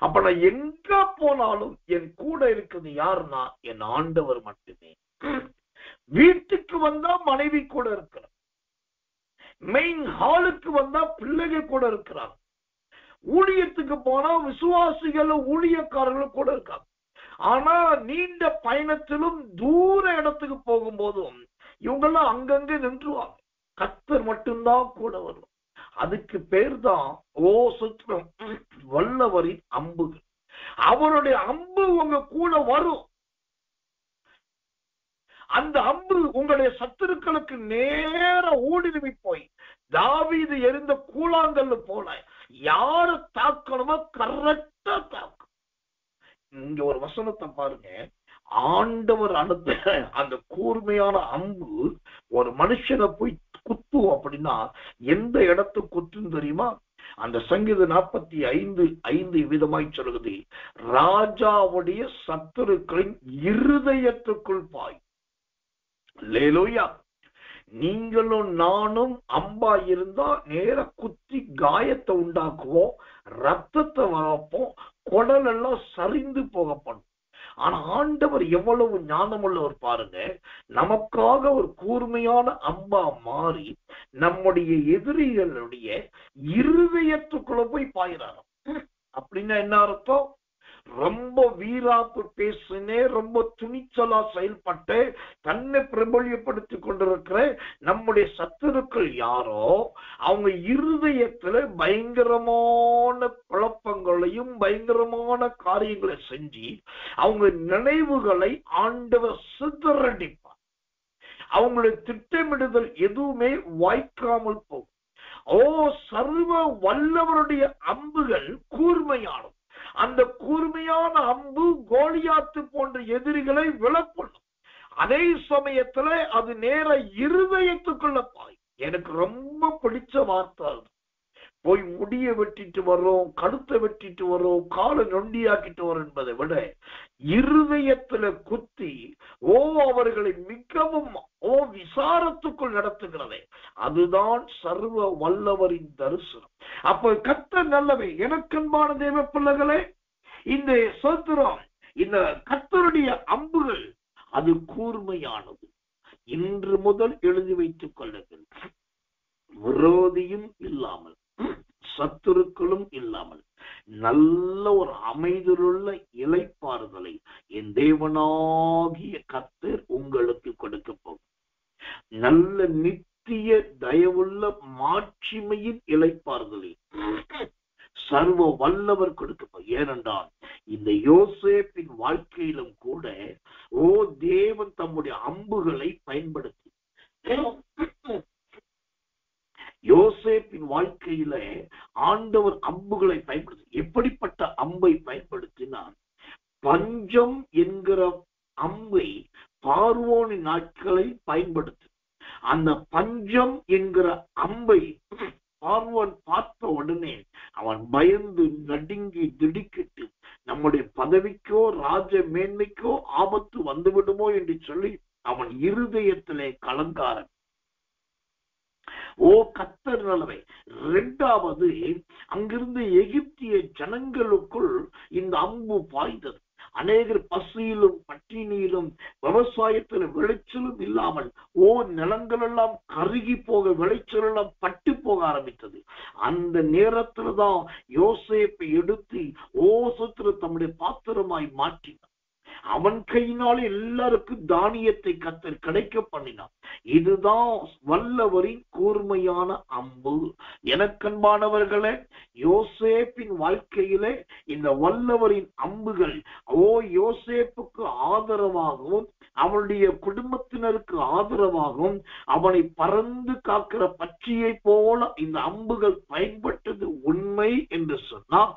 அப்ப நான் எங்க போனாலும் என் கூட இருக்கிறது யாருன்னா என் ஆண்டவர் மட்டுமே. வீட்டுக்கு வந்தா மனைவி கூட இருக்கிறார், மெயின் ஹாலுக்கு வந்தா பிள்ளைகள் கூட இருக்கிறாங்க, ஊழியத்துக்கு போனா விசுவாசிகள் ஊழியக்காரர்கள் கூட இருக்காங்க. ஆனா நீண்ட பயணத்திலும் தூர இடத்துக்கு போகும்போதும் இவங்கெல்லாம் அங்கங்க நின்றுவாங்க, கர்த்தர் மட்டும்தான் கூட வரும். அதுக்கு பேர் தான் சுற்றம் வல்லவரின் அம்புகள். அவருடைய அம்பு உங்க கூட வரும். அந்த அம்பு உங்களுடைய சத்துருக்களுக்கு நேர ஊடுருவி போய் தாவீது எரிந்த கூழாங்கல் போல யாரு தாக்கணுமோ கரெக்டா தாக்கும். இங்க ஒரு வசனத்தை பாருங்க, ஆண்டவர் அனுப்ப அந்த கூர்மையான அம்பு ஒரு மனுஷனை போய் குத்தும் அப்படின்னா எந்த இடத்துக்கு குத்தும் தெரியுமா? அந்த சங்கீதம் 45:5 விதமாய் சொல்லுது, ராஜாவுடைய சத்துருக்களின் இருதயத்துக்குள் பாய். அல்லேலூயா. நீங்களும் நானும் அம்பா இருந்தா நேர குத்தி காயத்தை உண்டாக்குவோம், ரத்தத்தை வளர்ப்போம், குடல் எல்லாம் சரிந்து போகப்படும். ஆனா ஆண்டவர் எவ்வளவு ஞானமுள்ளவர் பாருங்க, நமக்காக ஒரு கூர்மையான அம்பா மாறி நம்முடைய எதிரிகளுடைய இருதயத்துக்குள்ள போய் பாயிறாரு. அப்படின்னா என்ன அர்த்தம்? ரொம்ப வீராப்பு பேசுனே, ரொம்ப துணிச்சலா செயல்பட்டு தன்னை பிரபல்யப்படுத்திக் கொண்டிருக்கிற நம்முடைய சத்துருக்கள் யாரோ அவங்க இருதயத்துல பயங்கரமான குழப்பங்களையும் பயங்கரமான காரியங்களை செஞ்சு அவங்க நினைவுகளை ஆண்டவர் சிதறடிப்பார். அவங்களுடைய திட்டமிடுதல் எதுவுமே வாய்க்காமல் போகும். சர்வ வல்லவருடைய அம்புகள் கூர்மையானது. அந்த கூர்மையான அம்பு கோலியாத்து போன்ற எதிரிகளை விலக்கொள்ளும். அதே சமயத்துல அது நேர இருதயத்துக்குள்ள பாய். எனக்கு ரொம்ப பிடிச்ச வார்த்தை, போய் முடிய வெட்டிட்டு வர்றோம், கழுத்தை வெட்டிட்டு வர்றோம், காலை நொண்டியாக்கிட்டு வரோம் என்பதை விட இருதயத்துல குத்தி அவர்களை மிகவும் விசாரத்துக்குள் நடத்துகிறதே, அதுதான் சர்வ வல்லவரின் தரிசனம். அப்ப கர்த்தர் நல்லவே. எனக்கன்பான தேவ பிள்ளைகளே, இந்த சோத்திரம், இந்த கர்த்தருடைய அம்புகள் அது கூர்மையானது. இன்று முதல் எழுதி வைத்துக் கொள்ளுங்கள். விரோதியும் இல்லாமல், சத்துருக்களும் இல்லாமல் நல்ல ஒரு அமைதியுள்ள இளைப்பாறுதலை என் தேவனாகிய கர்த்தர் உங்களுக்கு கொடுக்க போகும். நல்ல நித்திய தயவுள்ள மாட்சிமையின் இளைப்பாறுதலை சர்வ வல்லவர் கொடுக்க. ஏனென்றால் இந்த யோசேப்பின் வாழ்க்கையிலும் கூட தேவன் தம்முடைய அம்புகளை பயன்படுத்தி, யோசேப்பின் வாழ்க்கையில ஆண்டவர் அம்புகளை பயன்படுத்தி, எப்படிப்பட்ட அம்பை பயன்படுத்தினார்? பஞ்சம் என்கிற அம்பை பார்வோனின் நாட்களை பயன்படுத்தி, அந்த பஞ்சம் என்கிற அம்பை பார்வோன் பார்த்த உடனே அவன் பயந்து நடுங்கி திடுக்கிட்டு நம்முடைய பதவிக்கோ ராஜ மேன்மைக்கோ ஆபத்து வந்துவிடுமோ என்று சொல்லி அவன் இருதயத்திலே கலங்காரன். கர்த்தர் நல்லவை. இரண்டாவது, அங்கிருந்து எகிப்திய ஜனங்களுக்குள் இந்த அம்பு பாய்ந்தது. அநேகர் பசியிலும் பட்டினியிலும் விவசாயத்தில் விளைச்சலும் இல்லாமல் நிலங்கள் எல்லாம் கருகி போக, விளைச்சல் எல்லாம் பட்டு போக ஆரம்பித்தது. அந்த நேரத்துல தான் யோசேப்பை எடுத்து தம்முடைய பாத்திரமாய் மாற்றினார். அவன் கையினாலே எல்லாருக்கும் தானியத்தை கர்த்தர் கிடைக்க பண்ணினான். இதுதான் வல்லவரின் கூர்மையான அம்பு. எனக்கன்பானவர்களே, யோசேப்பின் வாழ்க்கையிலே இந்த வல்லவரின் அம்புகள் யோசேப்புக்கு ஆதரவாகவும் அவனுடைய குடும்பத்தினருக்கு ஆதரவாகவும் அவனை பறந்து காக்கிற பட்சியை போல இந்த அம்புகள் பயன்பட்டது உண்மை என்று சொன்னால்,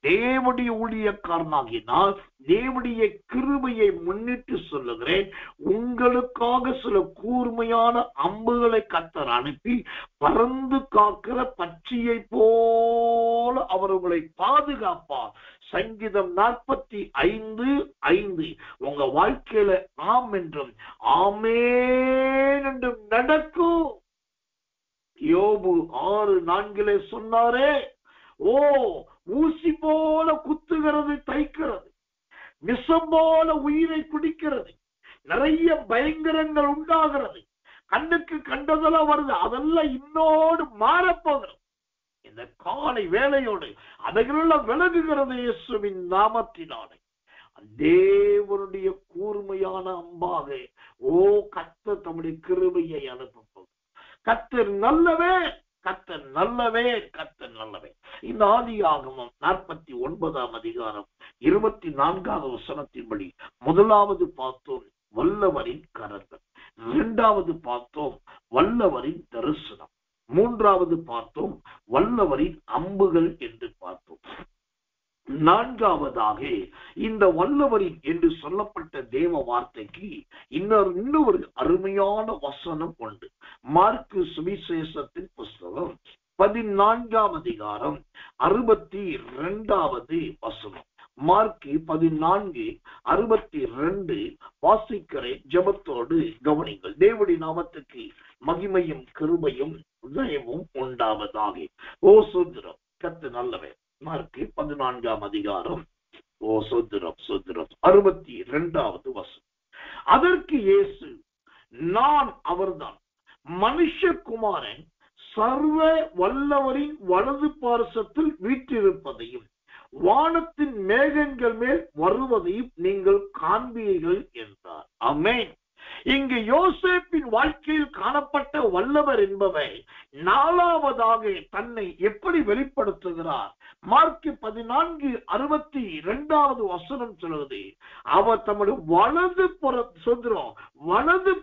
தேவனுடைய ஊழியக்காரனாகினால் தேவனுடைய கிருபையை முன்னிட்டு சொல்லுகிறேன், உங்களுக்காக சில கூர்மையான அம்புகளை கர்த்தர் அனுப்பி பறந்து காக்கிற பட்சியை போல அவர்களை பாதுகாப்பார். சங்கீதம் 45:5 உங்க வாழ்க்கையில ஆம் என்றும் ஆமென் என்றும் நடக்கும். யோபு 6:4 சொன்னாரே, ஊசி போல குத்துகிறது, தைக்கிறது, விஷம் போல உயிரை பிடிக்கிறது, நிறைய பயங்கரங்கள் உண்டாகிறது, கண்ணுக்கு கண்டதெல்லாம் வருது, அதெல்லாம் இன்னோடு மாறப்போகிறது. இந்த காலை வேளையோடு அவைகளெல்லாம் விலகுகிறது இயேசுவின் நாமத்தினாலே. தேவனுடைய கூர்மையான அம்பாக கர்த்தர் தம்முடைய கிருபையை அனுப்ப. கர்த்தர் நல்லவே, கர்த்தர் நல்லவே, கர்த்தர் நல்லவே. இந்த ஆதியாகமம் 49ஆம் அதிகாரம் 24வது வசனத்தின்படி முதலாவது பார்த்தோம் வல்லவரின் கரங்கள், இரண்டாவது பார்த்தோம் வல்லவரின் தரிசனம், மூன்றாவது பார்த்தோம் வல்லவரின் அம்புகள் என்று பார்த்தோம். நான்காவதாக இந்த வல்லவரின் என்று சொல்லப்பட்ட தேவ வார்த்தைக்கு இன்னொரு அருமையான வசனம் உண்டு. மார்க்கு சுவிசேஷத்தின் புஸ்தகம் 14ஆம் அதிகாரம் 62வது வசனம். மார்க்கு 14:62 வாசிக்கிறேன், ஜெபத்தோடு கவனிங்கள். தேவனுடைய நாமத்துக்கு மகிமையும் கிருபையும் தயவும் உண்டாவதாக. ஓ சோத்திரம், கர்த்தர் நல்லவர். மார்க்கு 14ஆம் அதிகாரம். ஓ சோத்திரம் சோத்திரம் 62வது வசனம். அதற்கு இயேசு, நான் அவர்தான், மனுஷகுமாரன் சர்வ வல்லவரின் வலது பார்சத்தில் வீற்றிருப்பதையும் வானத்தின் மேகங்கள் மேல் வருவதையும் நீங்கள் காண்பீர்கள் என்றார். ஆமென். இங்கு யோசேப்பின் வாழ்க்கையில் காணப்பட்ட வல்லவர் என்பவர் 4வதாக தன்னை எப்படி வெளிப்படுத்துகிறார்? மார்க்கு 14:62வது வசனம் சொல்வது, அவர் தம்முடைய வலது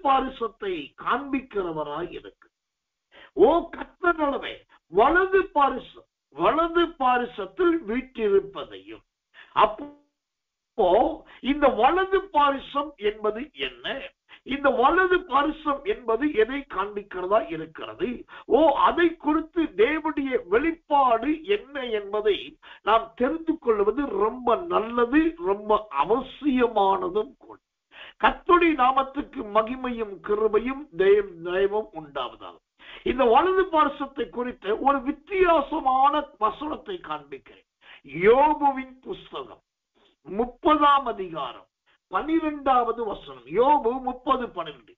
பாரிசத்தை காண்பிக்கிறவராய் இருக்கு. ஓ கர்த்தர் நல்லவர், வலது பாரிசத்தில் வீற்றிருப்பதையும். அப்போ இந்த வலது பாரிசம் என்பது என்ன? இந்த வலது பாரிசம் என்பது எதை காண்பிக்கிறதா இருக்கிறது? அதை குறித்து தேவனுடைய வெளிப்பாடு என்ன என்பதை நாம் தெரிந்து கொள்வது ரொம்ப நல்லது, ரொம்ப அவசியமானதும் கூட. கர்த்தருடைய நாமத்துக்கு மகிமையும் கிருபையும் தயவும் உண்டாவதாக. இந்த வலது பாரிசத்தை குறித்த ஒரு வித்தியாசமான வசனத்தை காண்பிக்கிறேன். யோபுவின் புஸ்தகம் 30ஆம் அதிகாரம் 12வது வசனம். யோபு 30:12.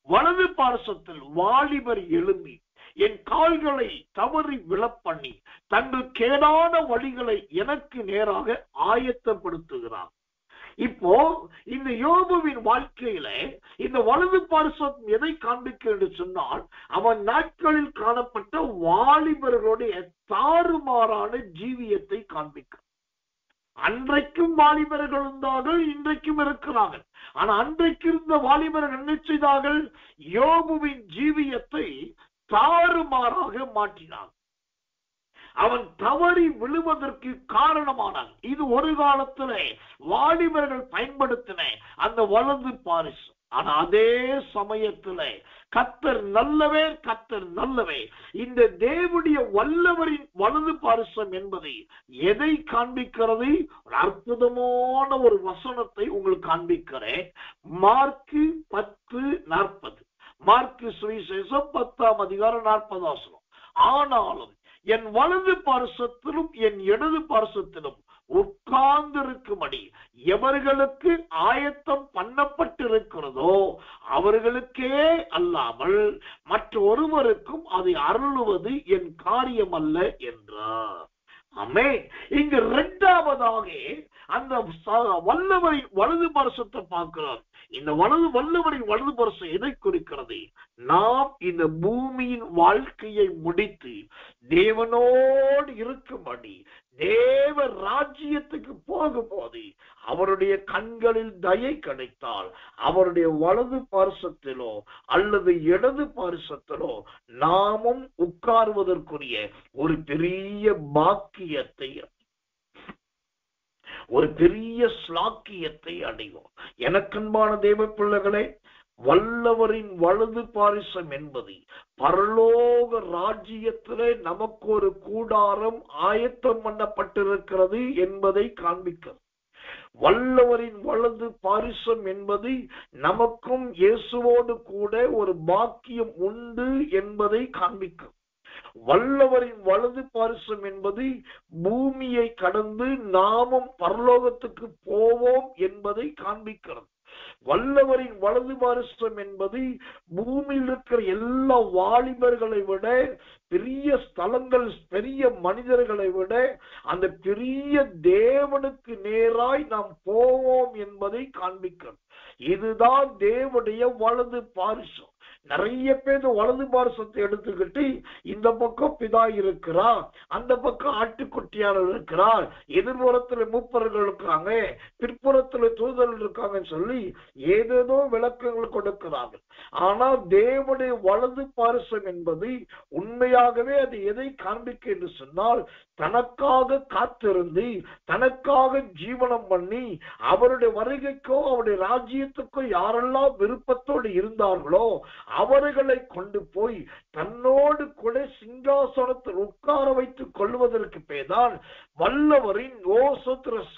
வலது பாரிசத்தில் வாலிபர் எழும்பி என் கால்களை தவறி விழப்பண்ணி தங்கள் கேடான வழிகளை எனக்கு நேராக ஆயத்தப்படுத்துகிறார். இப்போ இந்த யோபுவின் வாழ்க்கையில இந்த வலது பாரிசம் எதை காண்பிக்கிறது சொன்னால், அவன் நாட்களில் காணப்பட்ட வாலிபர்களுடைய தாறுமாறான ஜீவியத்தை காண்பிக்க. அன்றைக்கும் வாலிபர்கள் இருந்தார்கள், இன்றைக்கும் இருக்கிறார்கள். ஆனா அன்றைக்கு இருந்த வாலிபர்கள் என்ன செய்தார்கள்? யோபுவின் ஜீவியத்தை தாறுமாறாக மாற்றினார். அவன் தவறி விழுவதற்கு காரணமானான். இது ஒரு காலத்திலே வாலிபர்கள் பயன்படுத்தின அந்த வலது பாரிசம். ஆனா அதே சமயத்திலே கர்த்தர் நல்லவே, கர்த்தர் நல்லவே. இந்த தேவனுடைய வல்லவரின் வலது பாரிசம் என்பதை எதை காண்பிக்கிறது? ஒரு அற்புதமான ஒரு வசனத்தை உங்களுக்கு காண்பிக்கிறேன். மார்க்கு 10:40. மார்க்கு சுவிசேஷம் 10ஆம் அதிகாரம் 40 வசனம். ஆனாலும் என் வலது பார்சத்திலும் என் இடது பார்சத்திலும் உட்கார்ந்திருக்கும்படி எவர்களுக்கு ஆயத்தம் பண்ணப்பட்டிருக்கிறதோ அவர்களுக்கே அல்லாமல் மற்றொருவருக்கும் அதை அருளுவது என் காரியம் அல்ல என்றார். ஆமென். இங்கு 2வதாக அந்த வல்லவரின் வலது பார்சத்தை பார்க்கிறோம். இந்த வல்லவரின் வலது பார்சம் எதை குறிக்கிறது? நாம் இந்த பூமியின் வாழ்க்கையை முடித்து தேவனோடு இருக்கும்படி தேவ ராஜ்யத்துக்கு போகும்போது அவருடைய கண்களில் தயை கிடைத்தால் அவருடைய வலது பார்சத்திலோ அல்லது இடது பார்சத்திலோ நாமும் உட்கார்வதற்குரிய ஒரு பெரிய பாக்கியத்தை, ஒரு பெரிய ஸ்லாக்கியத்தை அடைவோம். எனக்கன்பான தேவ பிள்ளைகளே, வல்லவரின் வலது பாரிசம் என்பது பரலோக ராஜ்யத்திலே நமக்கு ஒரு கூடாரம் ஆயத்தம் பண்ணப்பட்டிருக்கிறது என்பதை காண்பிக்கிறது. வல்லவரின் வலது பாரிசம் என்பது நமக்கும் இயேசுவோடு கூட ஒரு பாக்கியம் உண்டு என்பதை காண்பிக்கிறது. வல்லவரின் வலது பாரிசம் என்பது பூமியை கடந்து நாமும் பரலோகத்துக்கு போவோம் என்பதை காண்பிக்கிறது. வல்லவரின் வலது பாரிசம் என்பது பூமியில் இருக்கிற எல்லா வாலிபர்களை விட, பெரிய ஸ்தலங்கள், பெரிய மனிதர்களை விட அந்த பெரிய தேவனுக்கு நேராய் நாம் போவோம் என்பதை காண்பிக்கிறது. இதுதான் தேவனுடைய வலது பாரிசம். நிறைய பேர் வலது பாரிசத்தை எடுத்துக்கிட்டு இந்த பக்கம் பிதா இருக்கிறார், அந்த பக்கம் ஆட்டுக்குட்டியாளர் இருக்கிறார், எதிர்புறத்துல மூப்பர்கள் இருக்காங்க, பிற்புறத்துல தூதர்கள் இருக்காங்கன்னு சொல்லி ஏதேதோ விளக்கங்கள் கொடுக்கிறார்கள். ஆனால் தேவனுடைய வலது பாரிசம் என்பது உண்மையாகவே அது எதை காண்பிக்க என்று சொன்னால், தனக்காக காத்திருந்து தனக்காக ஜீவனம் பண்ணி அவருடைய வருகைக்கோ அவருடைய ராஜ்யத்துக்கோ யாரெல்லாம் விருப்பத்தோடு இருந்தார்களோ அவர்களை கொண்டு போய் தன்னோடு கூட சிங்காசனத்தில் உட்கார வைத்துக் கொள்வதற்கு பேர்தான் வல்லவரின்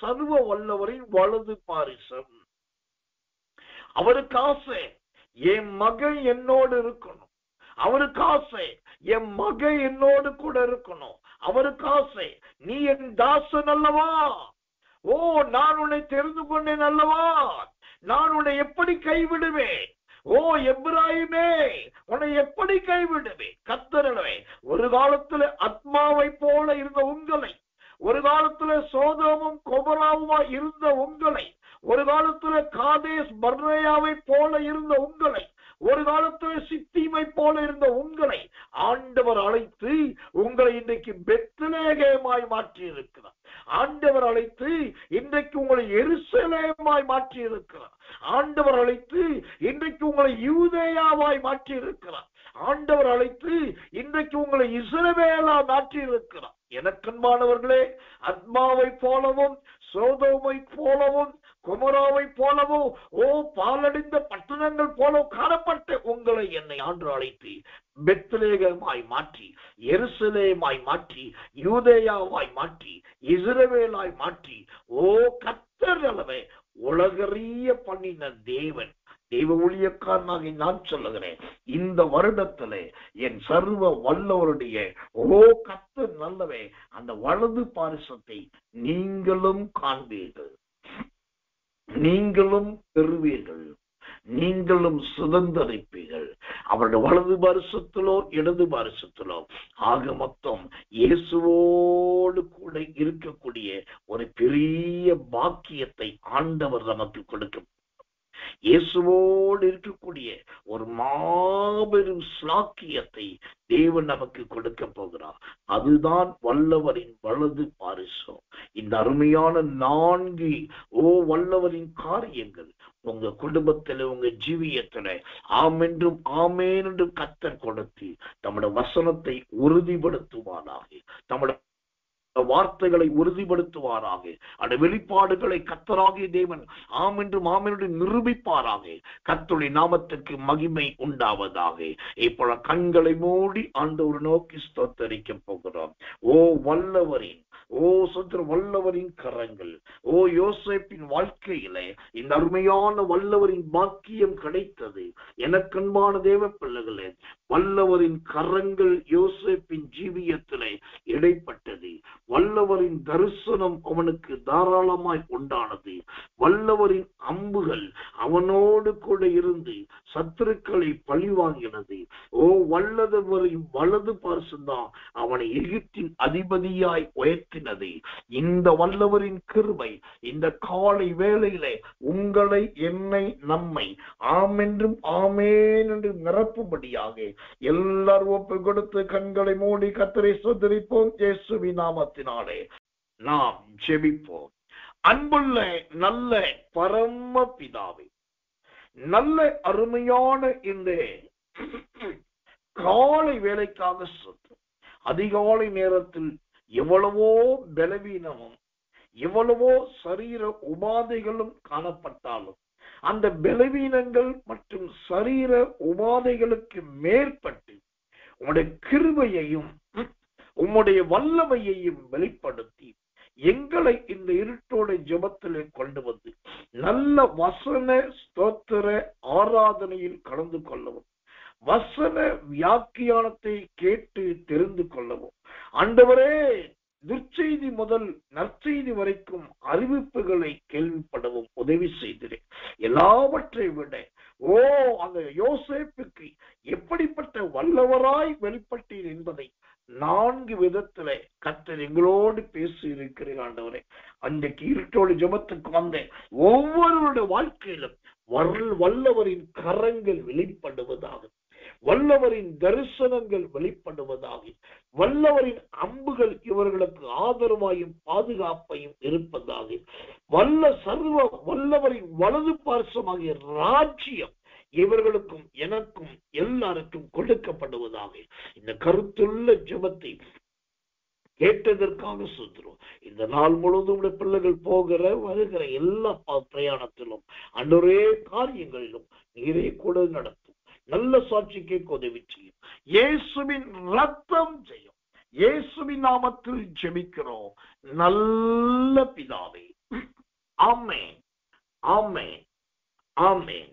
சர்வ வல்லவரின் வலது பாரிசம். அவருக்கு ஆசை, என் மகன் என்னோடு இருக்கணும், அவருக்கு ஆசை என் மகன் என்னோடு கூட இருக்கணும். அவருக்கு ஆசை நீ என் தாசன் அல்லவா, ஓ நான் உன்னை தெரிந்து கொண்டேன் அல்லவா, நான் உன்னை எப்படி கைவிடுவேன், ஓ எப்ராயிமே உன்னை எப்படி கைவிடுவேன். கர்த்தரே, ஒரு காலத்துல ஆத்மாவை போல இருந்த உங்களை, ஒரு காலத்துல சோதோமும் கொமோராவுமா இருந்த உங்களை, ஒரு காலத்துல காதேஸ் பர்னேயாவை போல இருந்த உங்களை, ஒரு காலத்துல சித்தீமை போல இருந்த உங்களை ஆண்டவர் அழைத்து உங்களை இன்றைக்கு பெத்லகேமாய் மாற்றி இருக்கிறார். ஆண்டவர் அழைத்து இன்றைக்கு உங்களை எருசலேமாய் மாற்றி இருக்கிறார். ஆண்டவர் அழைத்து இன்றைக்கு உங்களை யூதேயாவாய் மாற்றி இருக்கிறார். ஆண்டவர் அழைத்து இன்றைக்கு உங்களை இஸ்ரவேலா மாற்றி இருக்கிறார். எனக்கன்பானவர்களே, ஆத்மாவை போலவும் சோதோமை போலவும் கொமோராவை போலவோ, ஓ பாலடைந்த பட்டணங்கள் போல காணப்பட்ட உங்களை என்னை ஆண்டு அழைத்து பெத்லகேமாய் மாற்றி, எருசலேமாய் மாற்றி, யூதேயாவாய் மாற்றி, இஸ்ரவேலாய் மாற்றி, ஓ கர்த்தர் அளவே உலகறிய பண்ணின தேவன், தெய்வ ஊழியக்காரனாக நான் சொல்லுகிறேன், இந்த வருடத்திலே என் சர்வ வல்லவருடைய ஓ கர்த்தர் நல்லவே அந்த வலது பாரிசத்தை நீங்களும் காண்பீர்கள், நீங்களும் பெறுவீர்கள், நீங்களும் சுதந்திரிப்பீர்கள். அவருடைய வலது பாரிசத்திலோ இடது பாரிசத்திலோ ஆக மொத்தம் இயேசுவோடு கூட இருக்கக்கூடிய ஒரு பெரிய பாக்கியத்தை ஆண்டவர் நமக்கு கொடுக்க, இயேசுவோடு இருக்கக்கூடிய ஒரு மாபெரும் ஸ்லாக்கியத்தை தேவன் நமக்கு கொடுக்க போகிறார். அதுதான் வல்லவரின் வலது பாரிசம். இந்த அருமையான 4 வல்லவரின் காரியங்கள் உங்க குடும்பத்துல, உங்க ஜீவியத்துல ஆமென்றும் ஆமேன் என்று கர்த்தர் கொடுத்து நம்முடைய வசனத்தை உறுதிப்படுத்துவானாக, நம்முடைய வார்த்தைகளை உறுதிப்படுத்துவாராக, அந்த வெளிப்பாடுகளை கர்த்தராகிய தேவன் ஆம் என்றும் ஆமென்று நிரூபிப்பாராக. கர்த்தருடைய நாமத்துக்கு மகிமை உண்டாவதாக. இப்ப கண்களை மூடி ஆண்டவரை நோக்கி ஸ்தோத்தரிக்க போகிறோம். ஓ வல்லவரின், ஓ சுத்திர வல்லவரின் கரங்கள், ஓ யோசேப்பின் வாழ்க்கையிலே இந்த அருமையான வல்லவரின் பாக்கியம் கிடைத்தது. எனக்கன்பான தேவ பிள்ளைகளே, வல்லவரின் கரங்கள் யோசேப்பின் ஜீவியத்திலே இடைப்பட்டது. வல்லவரின் தரிசனம் அவனுக்கு தாராளமாய் உண்டானது. வல்லவரின் அம்புகள் அவனோடு கூட இருந்து சத்துருக்களை பழி வாங்கினது. ஓ வல்லவரின் வலது பாரிசம்தான் அவனை எகிப்தின் அதிபதியாய் உயர்த்தினது. இந்த வல்லவரின் கிருபை இந்த காலை வேளையிலே உங்களை, என்னை, நம்மை ஆமென்றும் ஆமேன் என்று நிரப்பும்படியாக எல்லாரும் ஒப்பு கொடுத்து கண்களை மூடி கர்த்தரை ஸ்தோத்திரிப்போம். இயேசுவின் நாமத்தினாலே நாம் ஜெபிப்போம். அன்புள்ள நல்ல பரம பிதாவே, நல்ல அருமையான இந்த காலை வேலைக்காக சொல்றோம். அதிகாலை நேரத்தில் எவ்வளவோ பலவீனமும் எவ்வளவோ சரீர உபாதைகளும் காணப்பட்டாலும் அந்த பலவீனங்கள் மற்றும் சரீர உபாதைகளுக்கு மேற்பட்டு உம்முடைய கிருபையையும் உம்முடைய வல்லமையையும் வெளிப்படுத்தி எங்களை இந்த இருட்டோட ஜெபத்திலே கொண்டு வந்து நல்ல வசன ஸ்தோத்திர ஆராதனையில் கலந்து கொள்ளவும், வசன வியாக்கியானத்தை கேட்டு தெரிந்து கொள்ளவும், ஆண்டவரே துர்ச்செய்தி முதல் நற்செய்தி வரைக்கும் அறிவிப்புகளை கேள்விப்படவும் உதவி செய்கிறேன். எல்லாவற்றை விட அந்த யோசேப்புக்கு எப்படிப்பட்ட வல்லவராய் வெளிப்பட்டீர் என்பதை 4 விதத்திலே கர்த்தர் எங்களோடு பேசி இருக்கிறீர். ஆண்டவரே, அன்றைக்கு இருட்டோடு ஜெபத்துக்கு வந்த ஒவ்வொருவருடைய வாழ்க்கையிலும் வல்லவரின் கரங்கள் வெளிப்படுவதாக, வல்லவரின் தரிசனங்கள் வெளிப்படுவதாக, வல்லவரின் அம்புகள் இவர்களுக்கு ஆதரவாயும் பாதுகாப்பையும் இருப்பதாக, சர்வ வல்லவரின் வலது பார்சமாகிய ராஜ்யம் இவர்களுக்கும் எனக்கும் எல்லாருக்கும் கொடுக்கப்படுவதாக. இந்த கருத்துள்ள ஜெபத்தை கேட்டதற்காக சொல்கிறோம். இந்த நாள் முழுவதும் பிள்ளைகள் போகிற வருகிற எல்லா பிரயாணத்திலும் அன்றொரே காரியங்களிலும் நீரே கூட நடத்தும். நல்ல சாட்சிக்கு உதவி செய்யும். இயேசுவின் ரத்தம் செய்யும். இயேசுவின் நாமத்தில் ஜெபிக்கிறோம் நல்ல பிதாவே. ஆமென், ஆமென், ஆமென்.